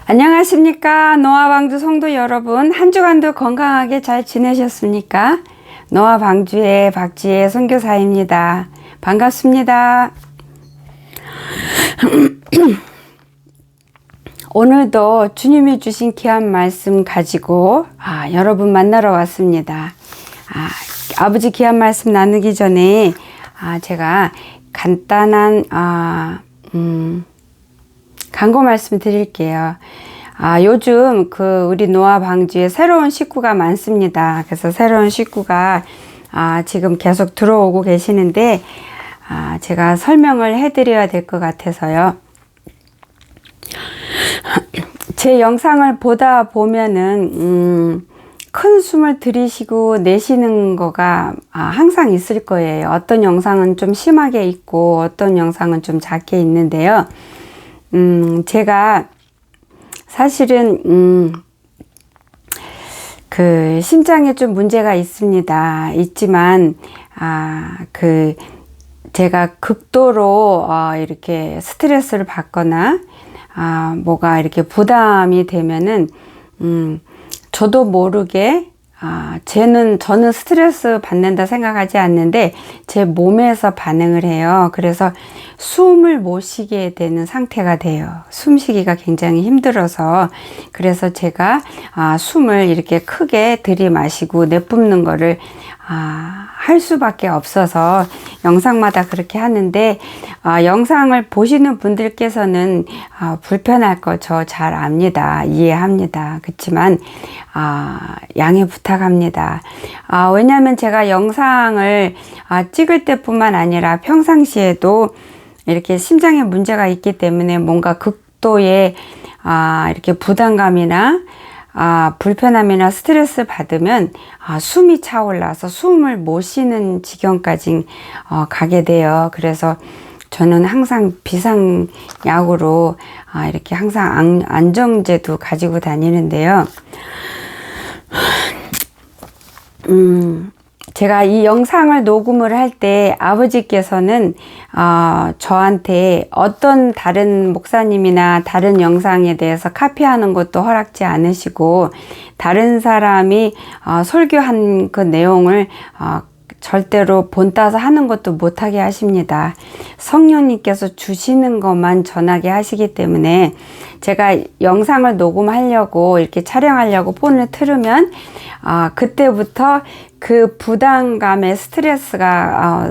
안녕하십니까. 노아방주 성도 여러분, 한 주간도 건강하게 잘 지내셨습니까? 노아방주의 박지혜 선교사입니다. 반갑습니다. 오늘도 주님이 주신 귀한 말씀 가지고 여러분 만나러 왔습니다. 아버지 귀한 말씀 나누기 전에 제가 간단한 광고 말씀 드릴게요. 요즘 우리 노아 방주에 새로운 식구가 많습니다. 그래서 새로운 식구가 지금 계속 들어오고 계시는데 제가 설명을 해드려야 될 것 같아서요. 제 영상을 보다 보면은 큰 숨을 들이쉬고 내쉬는 거가 항상 있을 거예요. 어떤 영상은 좀 심하게 있고 어떤 영상은 좀 작게 있는데요. 제가 사실은 심장에 좀 문제가 있지만 제가 극도로 이렇게 스트레스를 받거나 뭐가 이렇게 부담이 되면은 저도 모르게 저는 스트레스 받는다 생각하지 않는데 제 몸에서 반응을 해요. 그래서 숨을 못 쉬게 되는 상태가 돼요. 숨쉬기가 굉장히 힘들어서. 그래서 제가 숨을 이렇게 크게 들이마시고 내뿜는 거를 할 수밖에 없어서 영상마다 그렇게 하는데 영상을 보시는 분들께서는 불편할 거 저 잘 압니다. 이해합니다. 그렇지만 양해 부탁합니다. 왜냐하면 제가 영상을 찍을 때뿐만 아니라 평상시에도 이렇게 심장에 문제가 있기 때문에 뭔가 극도의 이렇게 부담감이나 불편함이나 스트레스 받으면 숨이 차올라서 숨을 못 쉬는 지경까지 가게 돼요. 그래서 저는 항상 비상약으로 이렇게 항상 안정제도 가지고 다니는데요. 제가 이 영상을 녹음을 할 때 아버지께서는 저한테 어떤 다른 목사님이나 다른 영상에 대해서 카피하는 것도 허락지 않으시고 다른 사람이 설교한 그 내용을 절대로 본따서 하는 것도 못하게 하십니다. 성령님께서 주시는 것만 전하게 하시기 때문에 제가 영상을 녹음하려고 이렇게 촬영하려고 폰을 틀으면 그때부터 그 부담감의 스트레스가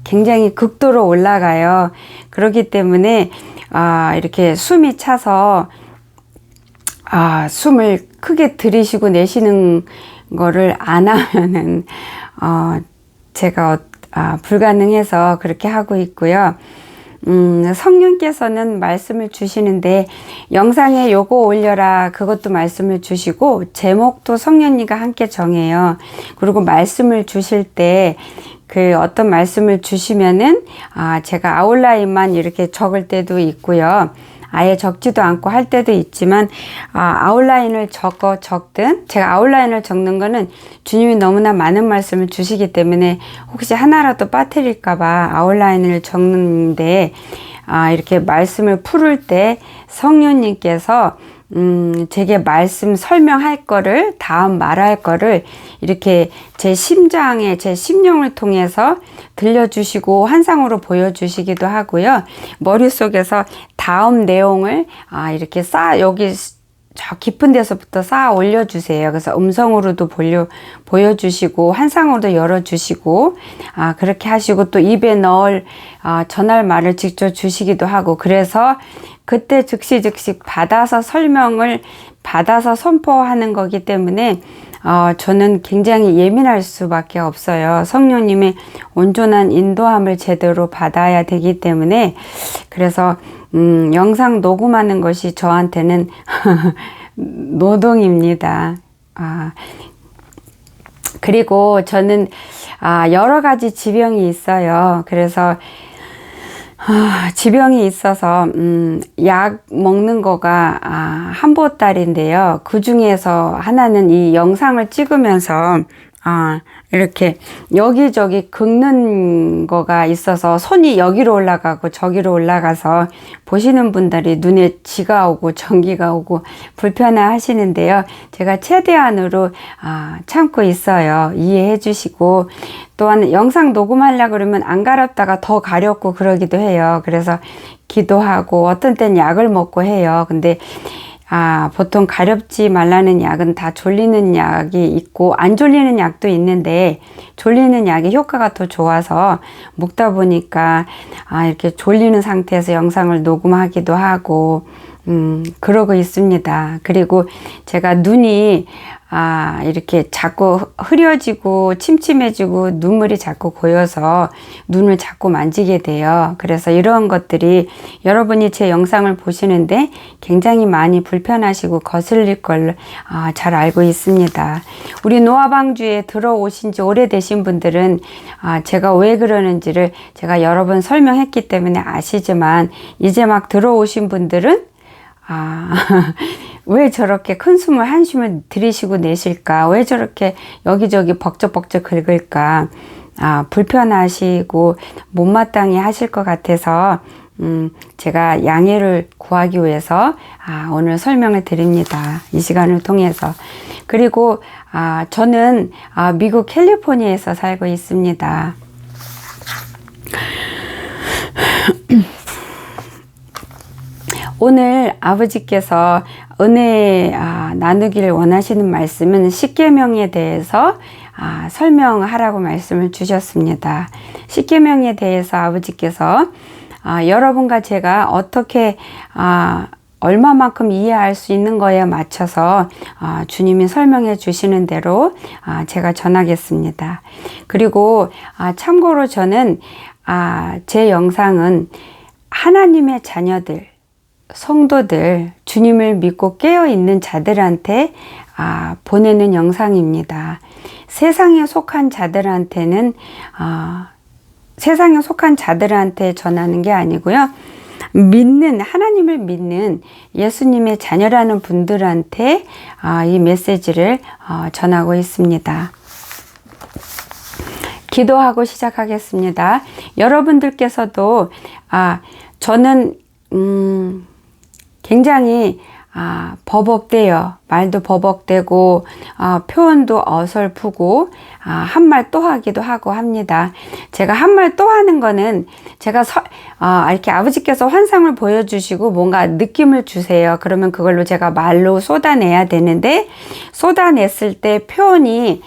굉장히 극도로 올라가요. 그렇기 때문에 이렇게 숨이 차서 숨을 크게 들이쉬고 내쉬는 거를 안 하면은 제가 불가능해서 그렇게 하고 있고요. 성령께서는 말씀을 주시는데 영상에 요거 올려라 그것도 말씀을 주시고 제목도 성령님과 함께 정해요. 그리고 말씀을 주실 때 어떤 말씀을 주시면은 제가 아웃라인만 이렇게 적을 때도 있고요. 아예 적지도 않고 할 때도 있지만 아웃라인을 적든 제가 아웃라인을 적는 거는 주님이 너무나 많은 말씀을 주시기 때문에 혹시 하나라도 빠뜨릴까봐 아웃라인을 적는데 이렇게 말씀을 풀을 때 성령님께서 제게 말씀 설명할 거를 다음 말할 거를 이렇게 제 심장에 제 심령을 통해서 들려주시고 환상으로 보여주시기도 하고요. 머릿속에서 다음 내용을 이렇게 여기 저 깊은 데서부터 쌓아 올려주세요. 그래서 음성으로도 보여주시고 환상으로도 열어주시고 그렇게 하시고 또 입에 전할 말을 직접 주시기도 하고 그래서 그때 즉시 받아서 설명을 받아서 선포하는 거기 때문에 저는 굉장히 예민할 수밖에 없어요. 성령님의 온전한 인도함을 제대로 받아야 되기 때문에 그래서 영상 녹음하는 것이 저한테는 노동입니다. 그리고 저는 여러 가지 지병이 있어요. 그래서 지병이 있어서 약 먹는 거가 한 보따리인데요. 그 중에서 하나는 이 영상을 찍으면서 이렇게 여기저기 긁는 거가 있어서 손이 여기로 올라가고 저기로 올라가서 보시는 분들이 눈에 쥐가 오고 전기가 오고 불편해 하시는데요. 제가 최대한으로 참고 있어요. 이해해 주시고, 또한 영상 녹음하려고 그러면 안 가렵다가 더 가렵고 그러기도 해요. 그래서 기도하고 어떤 땐 약을 먹고 해요. 근데 보통 가렵지 말라는 약은 다 졸리는 약이 있고 안 졸리는 약도 있는데, 졸리는 약이 효과가 더 좋아서 먹다 보니까 이렇게 졸리는 상태에서 영상을 녹음하기도 하고 그러고 있습니다. 그리고 제가 눈이 이렇게 자꾸 흐려지고 침침해지고 눈물이 자꾸 고여서 눈을 자꾸 만지게 돼요. 그래서 이런 것들이 여러분이 제 영상을 보시는데 굉장히 많이 불편하시고 거슬릴 걸 잘 알고 있습니다. 우리 노아방주에 들어오신 지 오래되신 분들은 제가 왜 그러는지를 제가 여러 번 설명했기 때문에 아시지만, 이제 막 들어오신 분들은 왜 저렇게 큰 숨을 한숨을 들이쉬고 내쉴까? 왜 저렇게 여기저기 벅적벅적 긁을까? 불편하시고 못마땅해 하실 것 같아서 제가 양해를 구하기 위해서 오늘 설명을 드립니다. 이 시간을 통해서. 그리고 저는 미국 캘리포니아에서 살고 있습니다. 오늘 아버지께서 은혜 나누기를 원하시는 말씀은 십계명에 대해서 설명하라고 말씀을 주셨습니다. 십계명에 대해서 아버지께서 여러분과 제가 어떻게 얼마만큼 이해할 수 있는 거에 맞춰서 주님이 설명해 주시는 대로 제가 전하겠습니다. 그리고 참고로 저는 제 영상은 하나님의 자녀들, 성도들, 주님을 믿고 깨어있는 자들한테 보내는 영상입니다. 세상에 속한 자들한테는 세상에 속한 자들한테 전하는 게 아니고요. 하나님을 믿는 예수님의 자녀라는 분들한테 이 메시지를 전하고 있습니다. 기도하고 시작하겠습니다. 여러분들께서도 저는 굉장히 버벅대요. 말도 버벅대고 표현도 어설프고 한 말 또 하기도 하고 합니다. 제가 한 말 또 하는 거는 제가 이렇게 아버지께서 환상을 보여주시고 뭔가 느낌을 주세요. 그러면 그걸로 제가 말로 쏟아내야 되는데, 쏟아냈을 때 표현이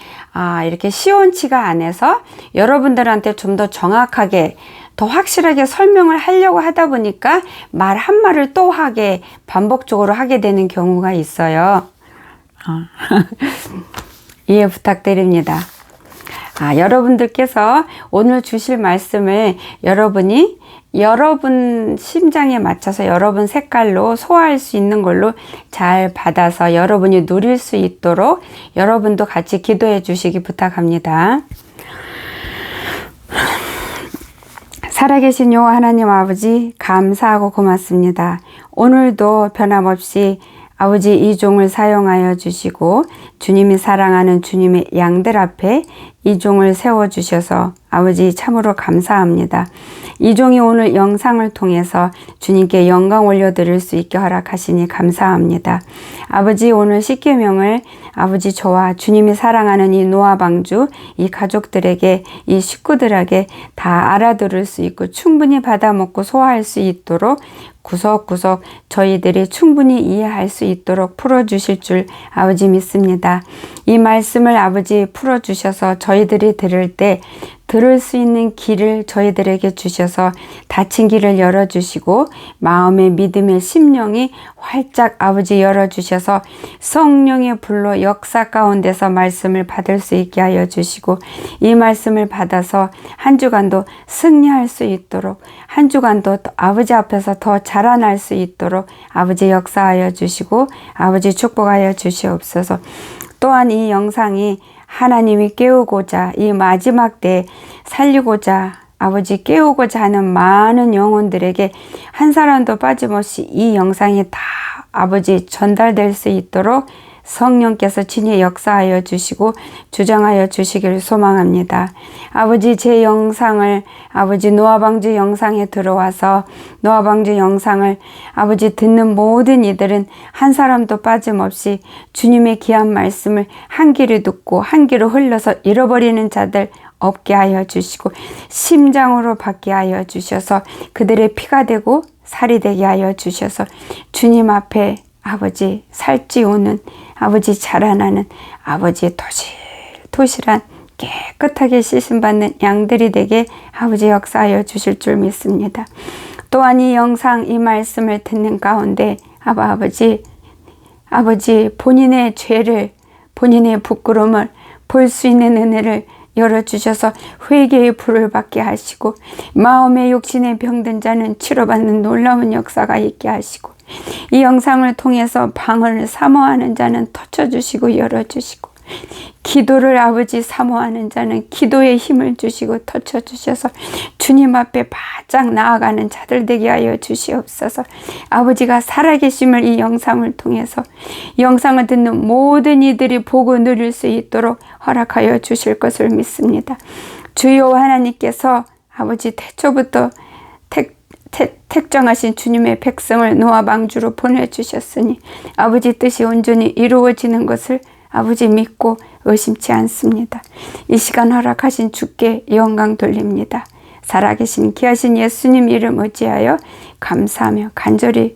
이렇게 시원치가 않아서 여러분들한테 좀 더 정확하게, 더 확실하게 설명을 하려고 하다 보니까 말 한 말을 또 반복적으로 하게 되는 경우가 있어요. 이해 부탁드립니다. 여러분들께서 오늘 주실 말씀을 여러분 심장에 맞춰서 여러분 색깔로 소화할 수 있는 걸로 잘 받아서 여러분이 누릴 수 있도록 여러분도 같이 기도해 주시기 부탁합니다. 살아계신 여호와 하나님 아버지, 감사하고 고맙습니다. 오늘도 변함없이 아버지 이 종을 사용하여 주시고 주님이 사랑하는 주님의 양들 앞에 이 종을 세워주셔서 아버지 참으로 감사합니다. 이 종이 오늘 영상을 통해서 주님께 영광 올려드릴 수 있게 허락하시니 감사합니다. 아버지, 오늘 십계명을 아버지 저와 주님이 사랑하는 이 노아방주, 이 가족들에게, 이 식구들에게 다 알아들을 수 있고 충분히 받아먹고 소화할 수 있도록 구석구석 저희들이 충분히 이해할 수 있도록 풀어주실 줄 아버지 믿습니다. 이 말씀을 아버지 풀어주셔서 저희들이 들을 때 들을 수 있는 길을 저희들에게 주셔서 닫힌 길을 열어주시고 마음의 믿음의 심령이 활짝 아버지 열어주셔서 성령의 불로 역사 가운데서 말씀을 받을 수 있게 하여 주시고 이 말씀을 받아서 한 주간도 승리할 수 있도록 한 주간도 아버지 앞에서 더 자라날 수 있도록 아버지 역사하여 주시고 아버지 축복하여 주시옵소서. 또한 이 영상이 하나님이 깨우고자 이 마지막 때 살리고자 아버지 깨우고자 하는 많은 영혼들에게 한 사람도 빠짐없이 이 영상이 다 아버지 전달될 수 있도록 성령께서 친히 역사하여 주시고 주장하여 주시기를 소망합니다. 아버지, 제 영상을 아버지 노아방주 영상에 들어와서 노아방주 영상을 아버지 듣는 모든 이들은 한 사람도 빠짐없이 주님의 귀한 말씀을 한 귀로 듣고 한 귀로 흘러서 잃어버리는 자들 없게 하여 주시고 심장으로 받게 하여 주셔서 그들의 피가 되고 살이 되게 하여 주셔서 주님 앞에 아버지 살찌우는 아버지 자라나는 아버지 토실토실한 깨끗하게 씻음받는 양들이 되게 아버지 역사하여 주실 줄 믿습니다. 또한 이 영상 이 말씀을 듣는 가운데 아버지 본인의 죄를 본인의 부끄러움을 볼 수 있는 은혜를 열어주셔서 회개의 불을 받게 하시고 마음의 욕심에 병든 자는 치료받는 놀라운 역사가 있게 하시고 이 영상을 통해서 방언을 사모하는 자는 터쳐주시고 열어주시고 기도를 아버지 사모하는 자는 기도의 힘을 주시고 터쳐주셔서 주님 앞에 바짝 나아가는 자들 되게 하여 주시옵소서. 아버지가 살아계심을 이 영상을 통해서 이 영상을 듣는 모든 이들이 보고 누릴 수 있도록 허락하여 주실 것을 믿습니다. 주여 하나님께서 아버지 태초부터 택정하신 주님의 백성을 노아 방주로 보내주셨으니 아버지 뜻이 온전히 이루어지는 것을 아버지 믿고 의심치 않습니다. 이 시간 허락하신 주께 영광 돌립니다. 살아계신 귀하신 예수님 이름 의지하여 감사하며 간절히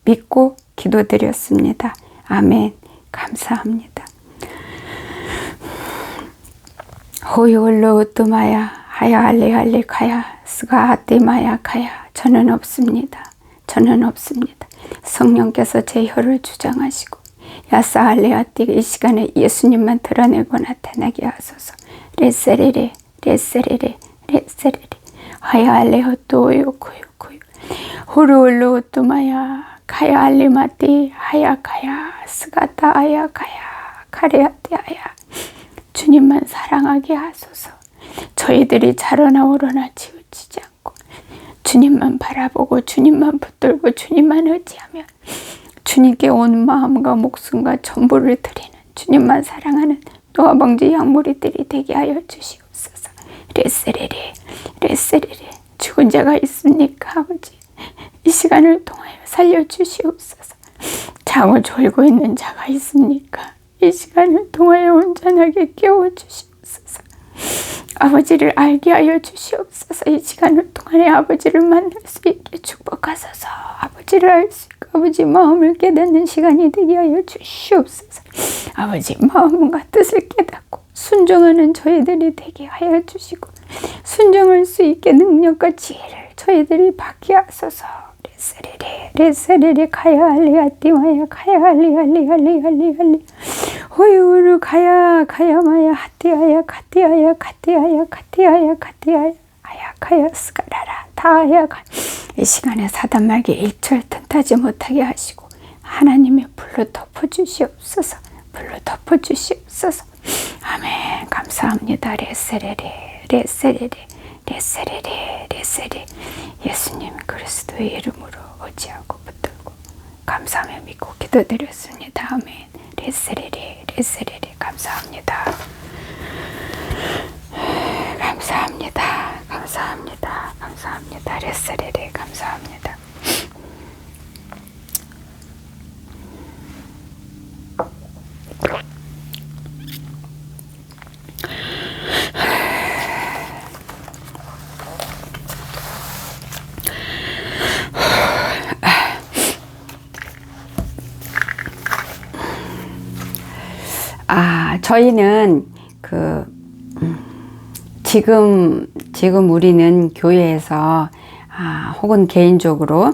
믿고 기도드렸습니다. 아멘. 감사합니다. 호요올로 우뚜마야 하야 알레 가야 스가 아띠마야 가야. 저는 없습니다. 저는 없습니다. 성령께서 제 혀를 주장하시고 야사알레아띠 이 시간에 예수님만 드러내고 나타나게 하소서. 레세레레 레세레레 레세레레 하야알레호토요 코요코요 호루올로 우뚜마야 가야 알리마띠 하야 가야 스가타 하야 가야 카레아띠 하야. 주님만 사랑하게 하소서. 저희들이 자라나 오르나 치우치지 않고 주님만 바라보고 주님만 붙들고 주님만 의지하며 주님께 온 마음과 목숨과 전부를 드리는 주님만 사랑하는 노아방주 양무리들이 되게 하여 주시옵소서. 레세레레 레세레레 죽은 자가 있습니까 아버지? 이 시간을 통하여 살려주시옵소서. 자고 졸고 있는 자가 있습니까? 이 시간을 통하여 온전하게 깨워주시옵소서. 아버지를 알게 하여 주시옵소서. 이 시간을 통해 아버지를 만날 수 있게 축복하소서. 아버지를 알 수 있고 아버지 마음을 깨닫는 시간이 되게 하여 주시옵소서. 아버지 마음과 뜻을 깨닫고 순종하는 저희들이 되게 하여 주시고 순종할 수 있게 능력과 지혜를 저희들이 받게 하소서. 레세레레 레세레레 가야 알리아띠마야 가야 알리알리알리알리알리 호유루 가야 가야마야 하띠아야 가띠아야 가띠아야 가띠아야 가띠아야 아야 가야 스가라라 다야 가. 이 시간에 사단 말기 일절 틈타지 못하게 하시고 하나님의 불로 덮어주시옵소서. 불로 덮어주시옵소서. 아멘. 감사합니다. 레세레레 레세레레 레세레레 레세레 예수님 그리스도의 이름으로 의지하고 붙들고 감사하며 믿고 기도드렸습니다. 아멘. 레세레레 레세레레 감사합니다. 감사합니다. 감사합니다. 감사합니다. 레세레레 감사합니다. 저희는 지금 우리는 교회에서 혹은 개인적으로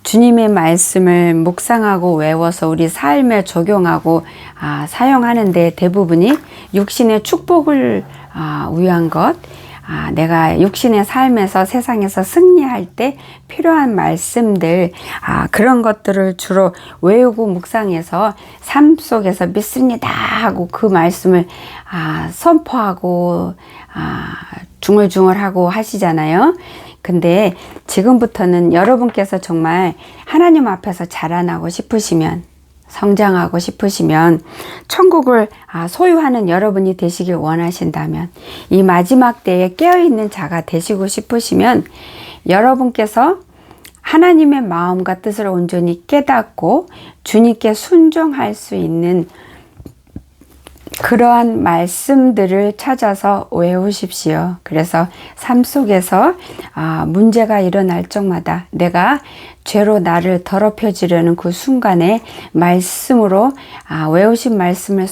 주님의 말씀을 묵상하고 외워서 우리 삶에 적용하고 사용하는데 대부분이 육신의 축복을 위한 것, 내가 육신의 삶에서 세상에서 승리할 때 필요한 말씀들, 그런 것들을 주로 외우고 묵상해서 삶 속에서 믿습니다 하고 그 말씀을 선포하고 중얼중얼하고 하시잖아요. 근데 지금부터는 여러분께서 정말 하나님 앞에서 자라나고 싶으시면 성장하고 싶으시면 천국을 소유하는 여러분이 되시길 원하신다면 이 마지막 때에 깨어있는 자가 되시고 싶으시면 여러분께서 하나님의 마음과 뜻을 온전히 깨닫고 주님께 순종할 수 있는 그러한 말씀들을 찾아서 외우십시오. 그래서 삶 속에서 문제가 일어날 적마다 내가 죄로 나를 더럽혀지려는 그 순간에 말씀으로 외우신 말씀을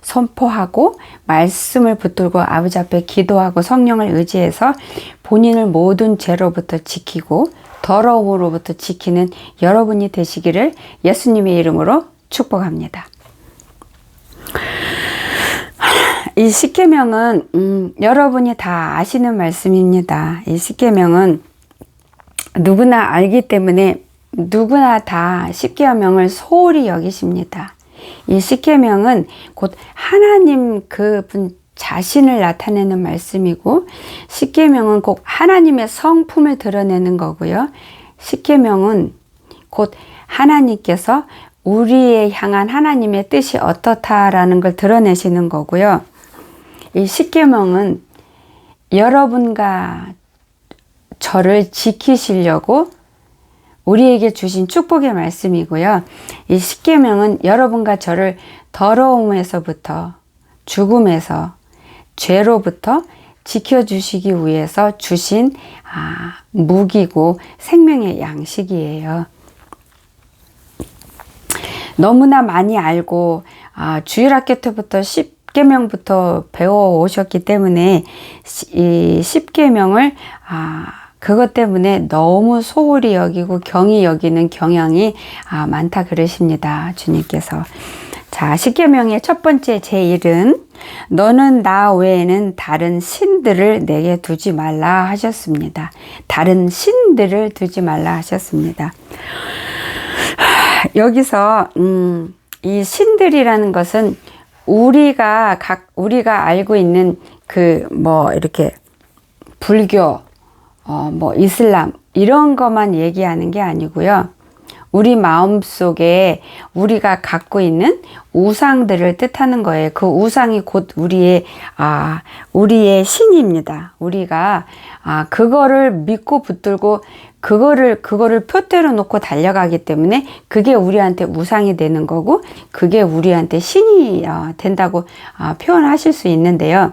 선포하고 말씀을 붙들고 아버지 앞에 기도하고 성령을 의지해서 본인을 모든 죄로부터 지키고 더러움으로부터 지키는 여러분이 되시기를 예수님의 이름으로 축복합니다. 이 십계명은 여러분이 다 아시는 말씀입니다. 이 십계명은 누구나 알기 때문에 누구나 다 십계명을 소홀히 여기십니다. 이 십계명은 곧 하나님 그분 자신을 나타내는 말씀이고 십계명은 곧 하나님의 성품을 드러내는 거고요. 십계명은 곧 하나님께서 우리에 향한 하나님의 뜻이 어떻다라는 걸 드러내시는 거고요. 이 십계명은 여러분과 저를 지키시려고 우리에게 주신 축복의 말씀이고요. 이 십계명은 여러분과 저를 더러움에서부터 죽음에서 죄로부터 지켜주시기 위해서 주신 무기고 생명의 양식이에요. 너무나 많이 알고 주일학교 때부터 십계명부터 배워 오셨기 때문에 이 십계명을 그것 때문에 너무 소홀히 여기고 경히 여기는 경향이 많다 그러십니다. 주님께서. 자, 십계명의 첫 번째 제1은 너는 나 외에는 다른 신들을 내게 두지 말라 하셨습니다. 다른 신들을 두지 말라 하셨습니다. 여기서 이 신들이라는 것은 우리가 알고 있는 이렇게 불교, 이슬람 이런 것만 얘기하는 게 아니고요. 우리 마음속에 우리가 갖고 있는 우상들을 뜻하는 거예요. 그 우상이 곧 우리의 신입니다. 우리가 그거를 믿고 붙들고 그거를 표대로 놓고 달려가기 때문에 그게 우리한테 우상이 되는 거고 그게 우리한테 신이 된다고 표현하실 수 있는데요.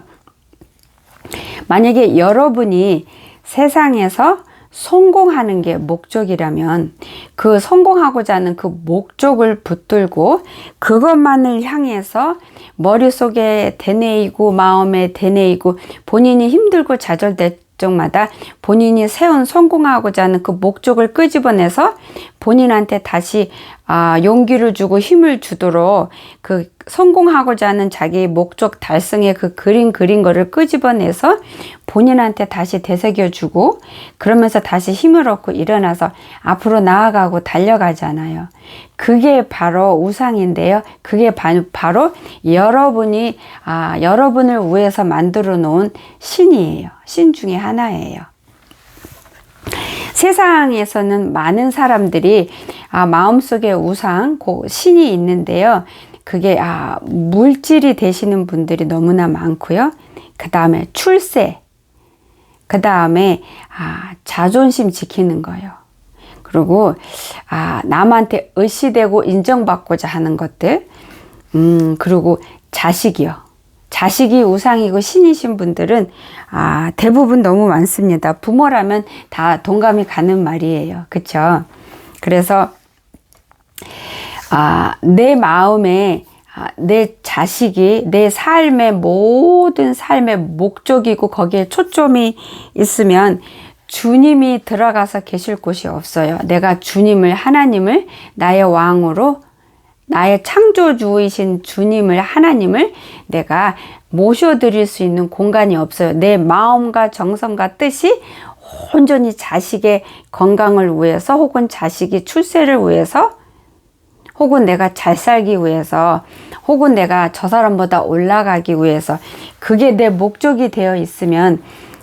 만약에 여러분이 세상에서 성공하는 게 목적이라면 그 성공하고자 하는 그 목적을 붙들고 그것만을 향해서 머릿속에 되뇌이고 마음에 되뇌이고 본인이 힘들고 좌절될 적마다 본인이 세운 성공하고자 하는 그 목적을 끄집어내서 본인한테 다시 용기를 주고 힘을 주도록 그 성공하고자 하는 자기 목적 달성의 그 그린 거를 끄집어내서 본인한테 다시 되새겨주고 그러면서 다시 힘을 얻고 일어나서 앞으로 나아가고 달려가잖아요. 그게 바로 우상인데요. 그게 바로 여러분이 여러분을 위해서 만들어 놓은 신이에요. 신 중에 하나예요. 세상에서는 많은 사람들이 마음속에 우상, 신이 있는데요. 그게 물질이 되시는 분들이 너무나 많고요. 그 다음에 출세, 그 다음에 자존심 지키는 거예요. 그리고 남한테 의시되고 인정받고자 하는 것들, 그리고 자식이요. 자식이 우상이고 신이신 분들은 대부분 너무 많습니다. 부모라면 다 동감이 가는 말이에요. 그쵸? 그래서 내 마음에 내 자식이 내 삶의 모든 삶의 목적이고 거기에 초점이 있으면 주님이 들어가서 계실 곳이 없어요. 내가 하나님을 나의 왕으로 나의 창조주이신 주님을 하나님을 내가 모셔드릴 수 있는 공간이 없어요. 내 마음과 정성과 뜻이 온전히 자식의 건강을 위해서 혹은 자식이 출세를 위해서 혹은 내가 잘 살기 위해서 혹은 내가 저 사람보다 올라가기 위해서 그게 내 목적이 되어 있으면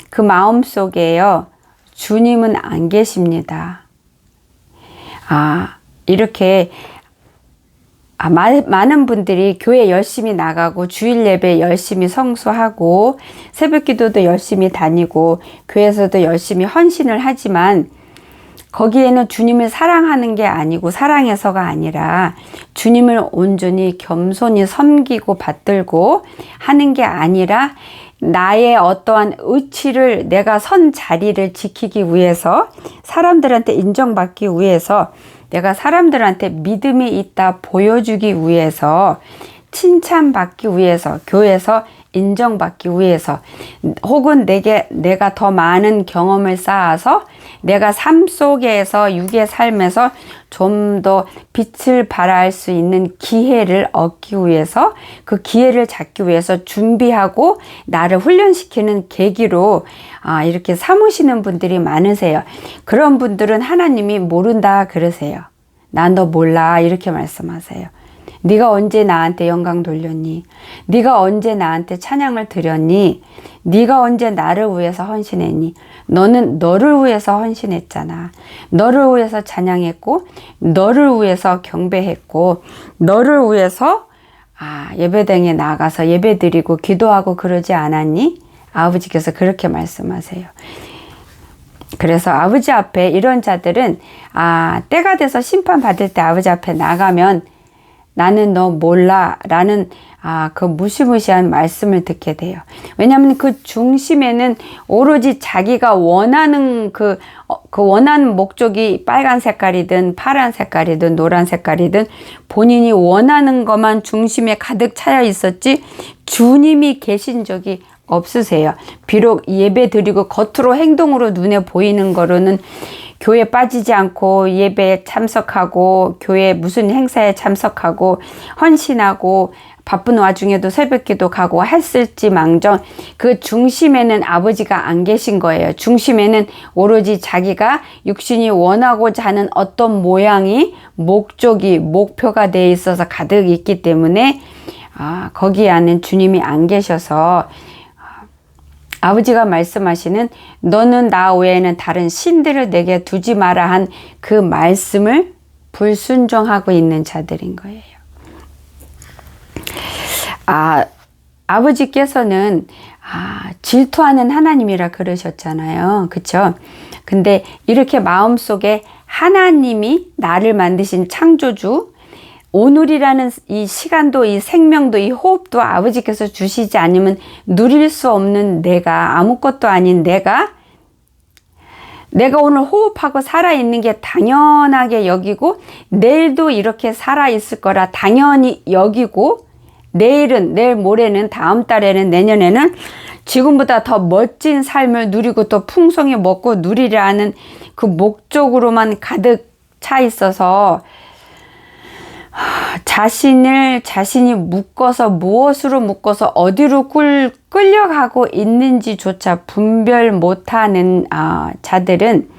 그 마음속에요. 주님은 안 계십니다. 이렇게 많은 분들이 교회 열심히 나가고 주일 예배 열심히 성수하고 새벽 기도도 열심히 다니고 교회에서도 열심히 헌신을 하지만 거기에는 주님을 사랑하는 게 아니고 사랑해서가 아니라 주님을 온전히 겸손히 섬기고 받들고 하는 게 아니라 나의 어떠한 의치를 내가 선 자리를 지키기 위해서 사람들한테 인정받기 위해서 내가 사람들한테 믿음이 있다 보여주기 위해서 칭찬받기 위해서 교회에서 인정받기 위해서 혹은 내가 더 많은 경험을 쌓아서 내가 삶 속에서 육의 삶에서 좀 더 빛을 발할 수 있는 기회를 얻기 위해서 그 기회를 잡기 위해서 준비하고 나를 훈련시키는 계기로 이렇게 삼으시는 분들이 많으세요. 그런 분들은 하나님이 모른다 그러세요. 난 너 몰라 이렇게 말씀하세요. 네가 언제 나한테 영광 돌렸니? 네가 언제 나한테 찬양을 드렸니? 네가 언제 나를 위해서 헌신했니? 너는 너를 위해서 헌신했잖아. 너를 위해서 찬양했고 너를 위해서 경배했고 너를 위해서 예배당에 나가서 예배드리고 기도하고 그러지 않았니? 아버지께서 그렇게 말씀하세요. 그래서 아버지 앞에 이런 자들은 때가 돼서 심판받을 때 아버지 앞에 나가면 나는 너 몰라 라는 그 무시무시한 말씀을 듣게 돼요. 왜냐하면 그 중심에는 오로지 자기가 원하는 그 원하는 목적이 빨간 색깔이든 파란 색깔이든 노란 색깔이든 본인이 원하는 것만 중심에 가득 차여 있었지 주님이 계신 적이 없으세요. 비록 예배 드리고 겉으로 행동으로 눈에 보이는 거로는 교회 빠지지 않고 예배에 참석하고 교회 무슨 행사에 참석하고 헌신하고 바쁜 와중에도 새벽기도 가고 했을지망정 그 중심에는 아버지가 안 계신 거예요. 중심에는 오로지 자기가 육신이 원하고자 하는 어떤 모양이 목적이 목표가 돼 있어서 가득 있기 때문에 거기 안에 주님이 안 계셔서 아버지가 말씀하시는 너는 나 외에는 다른 신들을 내게 두지 마라 한 그 말씀을 불순종하고 있는 자들인 거예요. 아버지께서는 질투하는 하나님이라 그러셨잖아요. 그쵸? 근데 이렇게 마음속에 하나님이 나를 만드신 창조주 오늘이라는 이 시간도 이 생명도 이 호흡도 아버지께서 주시지 않으면 누릴 수 없는 내가 아무것도 아닌 내가 오늘 호흡하고 살아있는 게 당연하게 여기고 내일도 이렇게 살아있을 거라 당연히 여기고 내일 모레는 다음 달에는 내년에는 지금보다 더 멋진 삶을 누리고 또 풍성히 먹고 누리라는 그 목적으로만 가득 차 있어서 자신이 묶어서 무엇으로 묶어서 어디로 끌려가고 있는지조차 분별 못하는 자들은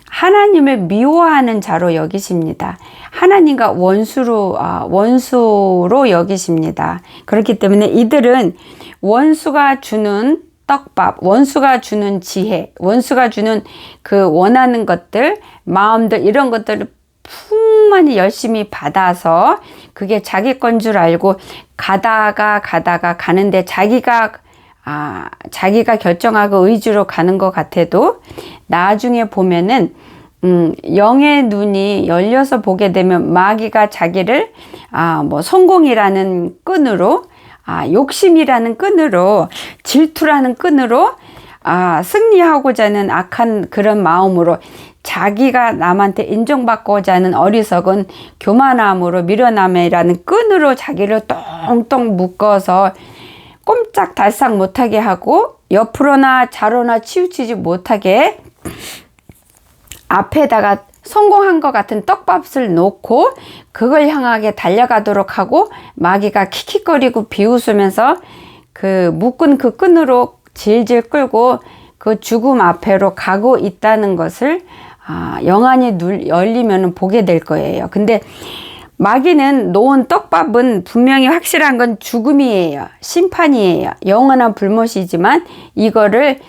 하나님을 미워하는 자로 여기십니다. 하나님과 원수로 여기십니다. 그렇기 때문에 이들은 원수가 주는 떡밥, 원수가 주는 지혜, 원수가 주는 그 원하는 것들, 마음들 이런 것들을 풍만히 열심히 받아서 그게 자기 건 줄 알고 가다가 가는데 자기가 결정하고 의지로 가는 것 같아도 나중에 보면은 영의 눈이 열려서 보게 되면 마귀가 자기를 성공이라는 끈으로 욕심이라는 끈으로 질투라는 끈으로 승리하고자 하는 악한 그런 마음으로 자기가 남한테 인정받고자 하는 어리석은 교만함으로 미련함이라는 끈으로 자기를 똥똥 묶어서 꼼짝달싹 못하게 하고 옆으로나 좌로나 치우치지 못하게 앞에다가 성공한 것 같은 떡밥을 놓고 그걸 향하게 달려가도록 하고 마귀가 킥킥거리고 비웃으면서 그 묶은 그 끈으로 질질 끌고 그 죽음 앞에로 가고 있다는 것을 영안이 열리면 보게 될 거예요. 근데 마귀는 놓은 떡밥은 분명히 확실한 건 죽음이에요. 심판이에요. 영원한 불못이지만 이거를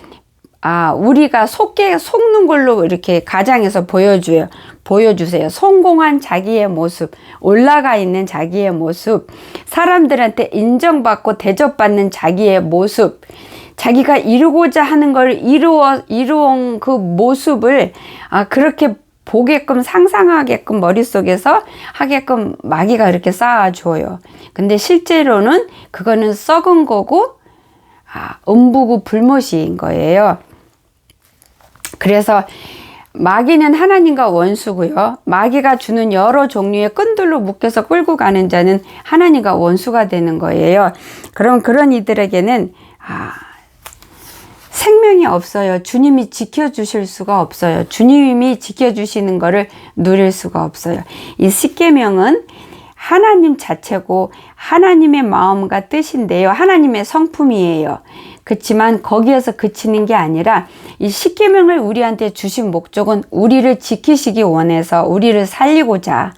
우리가 속는 걸로 이렇게 가장에서 보여주세요. 성공한 자기의 모습, 올라가 있는 자기의 모습, 사람들한테 인정받고 대접받는 자기의 모습, 자기가 이루고자 하는 걸 이루온 그 모습을 그렇게 보게끔 상상하게끔 머릿속에서 하게끔 마귀가 이렇게 쌓아줘요. 근데 실제로는 그거는 썩은 거고 음부고 불못인 거예요. 그래서 마귀는 하나님과 원수고요. 마귀가 주는 여러 종류의 끈들로 묶여서 끌고 가는 자는 하나님과 원수가 되는 거예요. 그럼 그런 이들에게는 생명이 없어요. 주님이 지켜주실 수가 없어요. 주님이 지켜주시는 거를 누릴 수가 없어요. 이 십계명은 하나님 자체고 하나님의 마음과 뜻인데요. 하나님의 성품이에요. 그렇지만 거기에서 그치는 게 아니라 이 십계명을 우리한테 주신 목적은 우리를 지키시기 원해서 우리를 살리고자,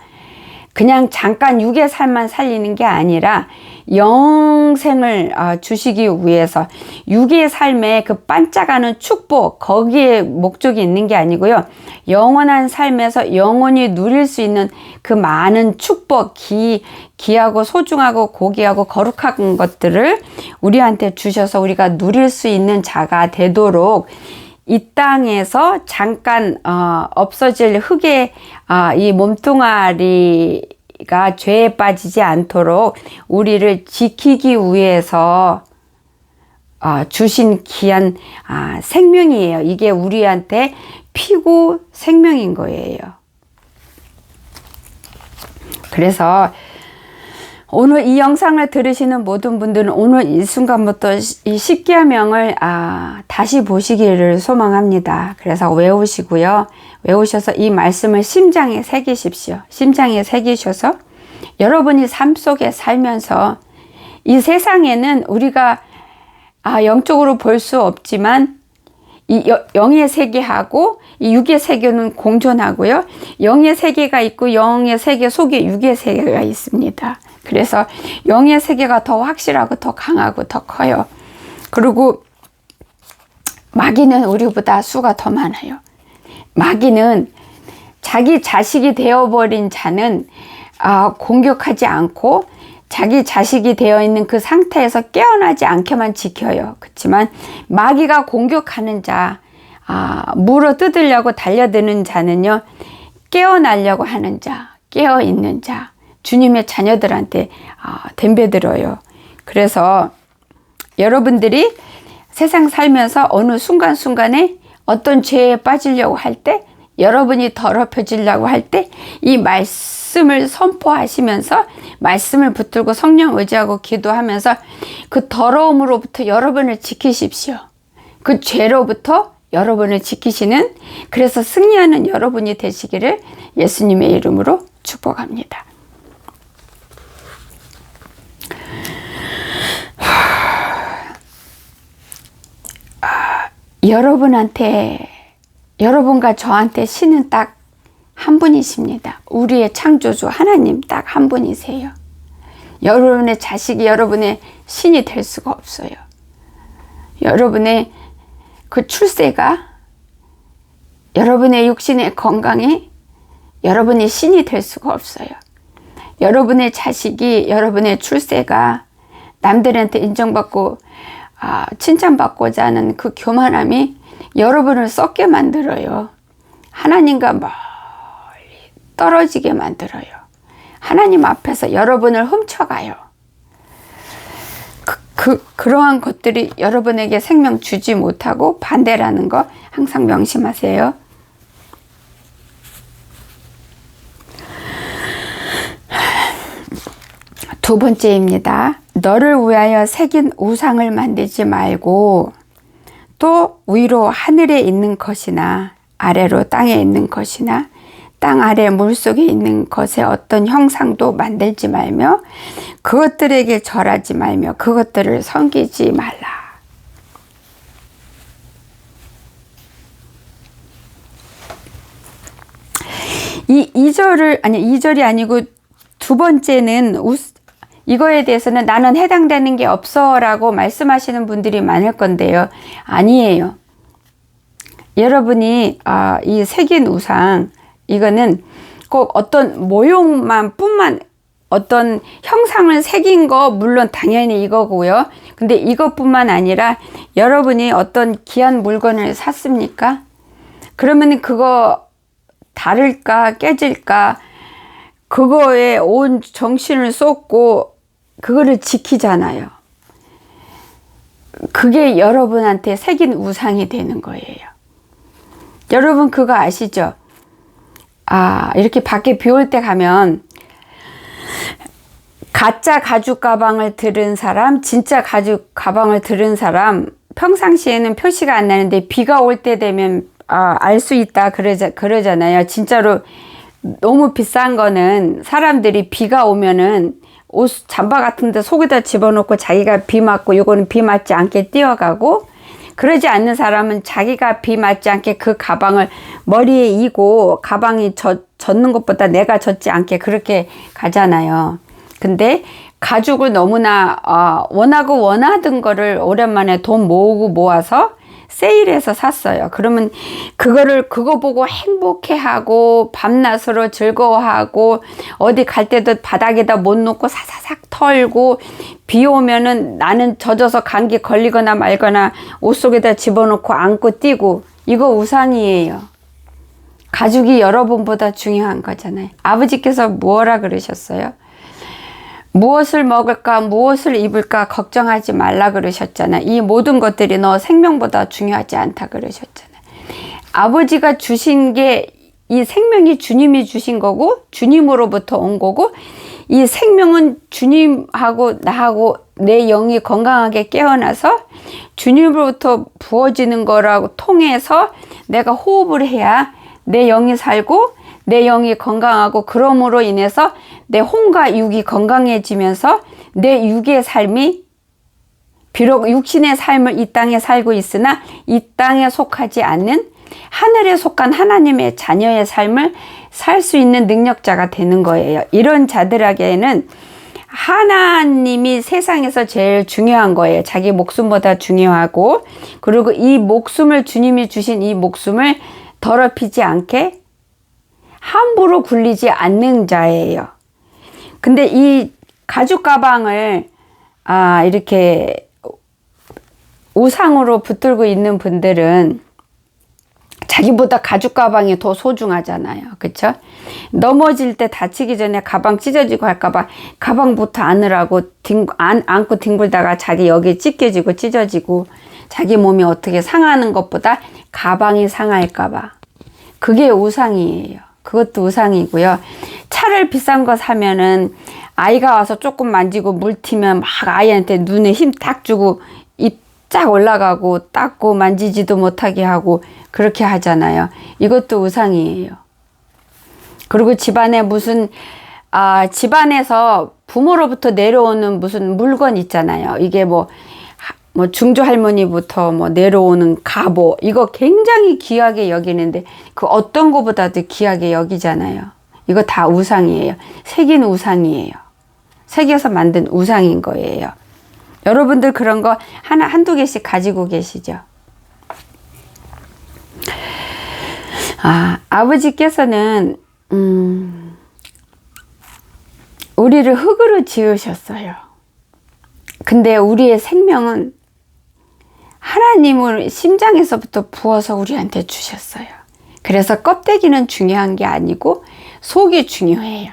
그냥 잠깐 육의 삶만 살리는 게 아니라 영생을 주시기 위해서 육의 삶에 그 반짝하는 축복, 거기에 목적이 있는 게 아니고요. 영원한 삶에서 영원히 누릴 수 있는 그 많은 축복, 귀하고 소중하고 고귀하고 거룩한 것들을 우리한테 주셔서 우리가 누릴 수 있는 자가 되도록 이 땅에서 잠깐 없어질 흙의 이 몸뚱아리가 죄에 빠지지 않도록 우리를 지키기 위해서 주신 귀한 생명이에요. 이게 우리한테 피고 생명인 거예요. 그래서 오늘 이 영상을 들으시는 모든 분들은 오늘 이 순간부터 이 십계명을 다시 보시기를 소망합니다. 그래서 외우시고요. 외우셔서 이 말씀을 심장에 새기십시오. 심장에 새기셔서 여러분이 삶 속에 살면서 이 세상에는 우리가 영적으로 볼 수 없지만 이 영의 세계하고 이 육의 세계는 공존하고요. 영의 세계가 있고 영의 세계 속에 육의 세계가 있습니다. 그래서 영의 세계가 더 확실하고 더 강하고 더 커요. 그리고 마귀는 우리보다 수가 더 많아요. 마귀는 자기 자식이 되어버린 자는 공격하지 않고 자기 자식이 되어 있는 그 상태에서 깨어나지 않게만 지켜요. 그렇지만 마귀가 공격하는 자, 물어 뜯으려고 달려드는 자는요, 깨어나려고 하는 자, 깨어있는 자, 주님의 자녀들한테 덤벼들어요. 그래서 여러분들이 세상 살면서 어느 순간순간에 어떤 죄에 빠지려고 할 때, 여러분이 더럽혀지려고 할 때 이 말씀을 선포하시면서 말씀을 붙들고 성령 의지하고 기도하면서 그 더러움으로부터 여러분을 지키십시오. 그 죄로부터 여러분을 지키시는, 그래서 승리하는 여러분이 되시기를 예수님의 이름으로 축복합니다. 여러분과 저한테 신은 딱 한 분이십니다. 우리의 창조주 하나님 딱 한 분이세요. 여러분의 자식이 여러분의 신이 될 수가 없어요. 여러분의 그 출세가, 여러분의 육신의 건강이 여러분의 신이 될 수가 없어요. 여러분의 자식이, 여러분의 출세가 남들한테 인정받고 칭찬받고자 하는 그 교만함이 여러분을 썩게 만들어요. 하나님과 멀리 떨어지게 만들어요. 하나님 앞에서 여러분을 훔쳐가요. 그러한 것들이 여러분에게 생명 주지 못하고 반대라는 거 항상 명심하세요. 두 번째입니다. 너를 위하여 새긴 우상을 만들지 말고 또 위로 하늘에 있는 것이나 아래로 땅에 있는 것이나 땅 아래 물속에 있는 것의 어떤 형상도 만들지 말며 그것들에게 절하지 말며 그것들을 섬기지 말라. 이 절이 아니고 두 번째는 이거에 대해서는 나는 해당되는 게 없어 라고 말씀하시는 분들이 많을 건데요. 아니에요. 여러분이 이 새긴 우상, 이거는 꼭 어떤 모형만 뿐만, 어떤 형상을 새긴 거 물론 당연히 이거고요. 근데 이것뿐만 아니라 여러분이 어떤 귀한 물건을 샀습니까? 그러면 그거 다를까 깨질까 그거에 온 정신을 쏟고 그거를 지키잖아요. 그게 여러분한테 새긴 우상이 되는 거예요. 여러분 그거 아시죠? 이렇게 밖에 비 올 때 가면 가짜 가죽 가방을 들은 사람, 진짜 가죽 가방을 들은 사람 평상시에는 표시가 안 나는데 비가 올 때 되면 알 수 있다 그러잖아요. 진짜로 너무 비싼 거는 사람들이 비가 오면은 옷 잠바 같은 데 속에다 집어넣고 자기가 비 맞고 요거는 비 맞지 않게 뛰어가고, 그러지 않는 사람은 자기가 비 맞지 않게 그 가방을 머리에 이고 가방이 젖는 것보다 내가 젖지 않게 그렇게 가잖아요. 근데 가죽을 너무나 원하고 원하던 거를 오랜만에 돈 모으고 모아서 세일해서 샀어요. 그러면 그거 보고 행복해하고 밤낮으로 즐거워하고 어디 갈 때도 바닥에다 못 놓고 사사삭 털고 비 오면은 나는 젖어서 감기 걸리거나 말거나 옷 속에다 집어넣고 안고 뛰고, 이거 우상이에요. 가죽이 여러분보다 중요한 거잖아요. 아버지께서 뭐라 그러셨어요? 무엇을 먹을까 무엇을 입을까 걱정하지 말라 그러셨잖아요. 이 모든 것들이 너 생명보다 중요하지 않다 그러셨잖아요. 아버지가 주신 게, 이 생명이 주님이 주신 거고 주님으로부터 온 거고, 이 생명은 주님하고 나하고 내 영이 건강하게 깨어나서 주님으로부터 부어지는 거라고 통해서 내가 호흡을 해야 내 영이 살고 내 영이 건강하고, 그러므로 인해서 내 혼과 육이 건강해지면서 내 육의 삶이, 비록 육신의 삶을 이 땅에 살고 있으나 이 땅에 속하지 않는 하늘에 속한 하나님의 자녀의 삶을 살 수 있는 능력자가 되는 거예요. 이런 자들에게는 하나님이 세상에서 제일 중요한 거예요. 자기 목숨보다 중요하고, 그리고 이 목숨을, 주님이 주신 이 목숨을 더럽히지 않게 함부로 굴리지 않는 자예요. 근데 이 가죽 가방을 이렇게 우상으로 붙들고 있는 분들은 자기보다 가죽 가방이 더 소중하잖아요. 그쵸? 넘어질 때 다치기 전에 가방 찢어지고 할까봐 가방부터 안으라고 안고 뒹굴다가 자기 여기 찢겨지고 찢어지고 자기 몸이 어떻게 상하는 것보다 가방이 상할까봐. 그게 우상이에요. 그것도 우상이고요. 차를 비싼 거 사면은 아이가 와서 조금 만지고 물 튀면 막 아이한테 눈에 힘 딱 주고 입 쫙 올라가고 닦고 만지지도 못하게 하고 그렇게 하잖아요. 이것도 우상이에요. 그리고 집안에 무슨 집안에서 부모로부터 내려오는 무슨 물건 있잖아요. 이게 뭐 중조 할머니부터 내려오는 갑오, 이거 굉장히 귀하게 여기는데 그 어떤 거보다도 귀하게 여기잖아요. 이거 다 우상이에요. 새긴 우상이에요. 새겨서 만든 우상인 거예요. 여러분들 그런 거 한두 개씩 가지고 계시죠? 아버지께서는 우리를 흙으로 지으셨어요. 근데 우리의 생명은 하나님을 심장에서부터 부어서 우리한테 주셨어요. 그래서 껍데기는 중요한 게 아니고 속이 중요해요.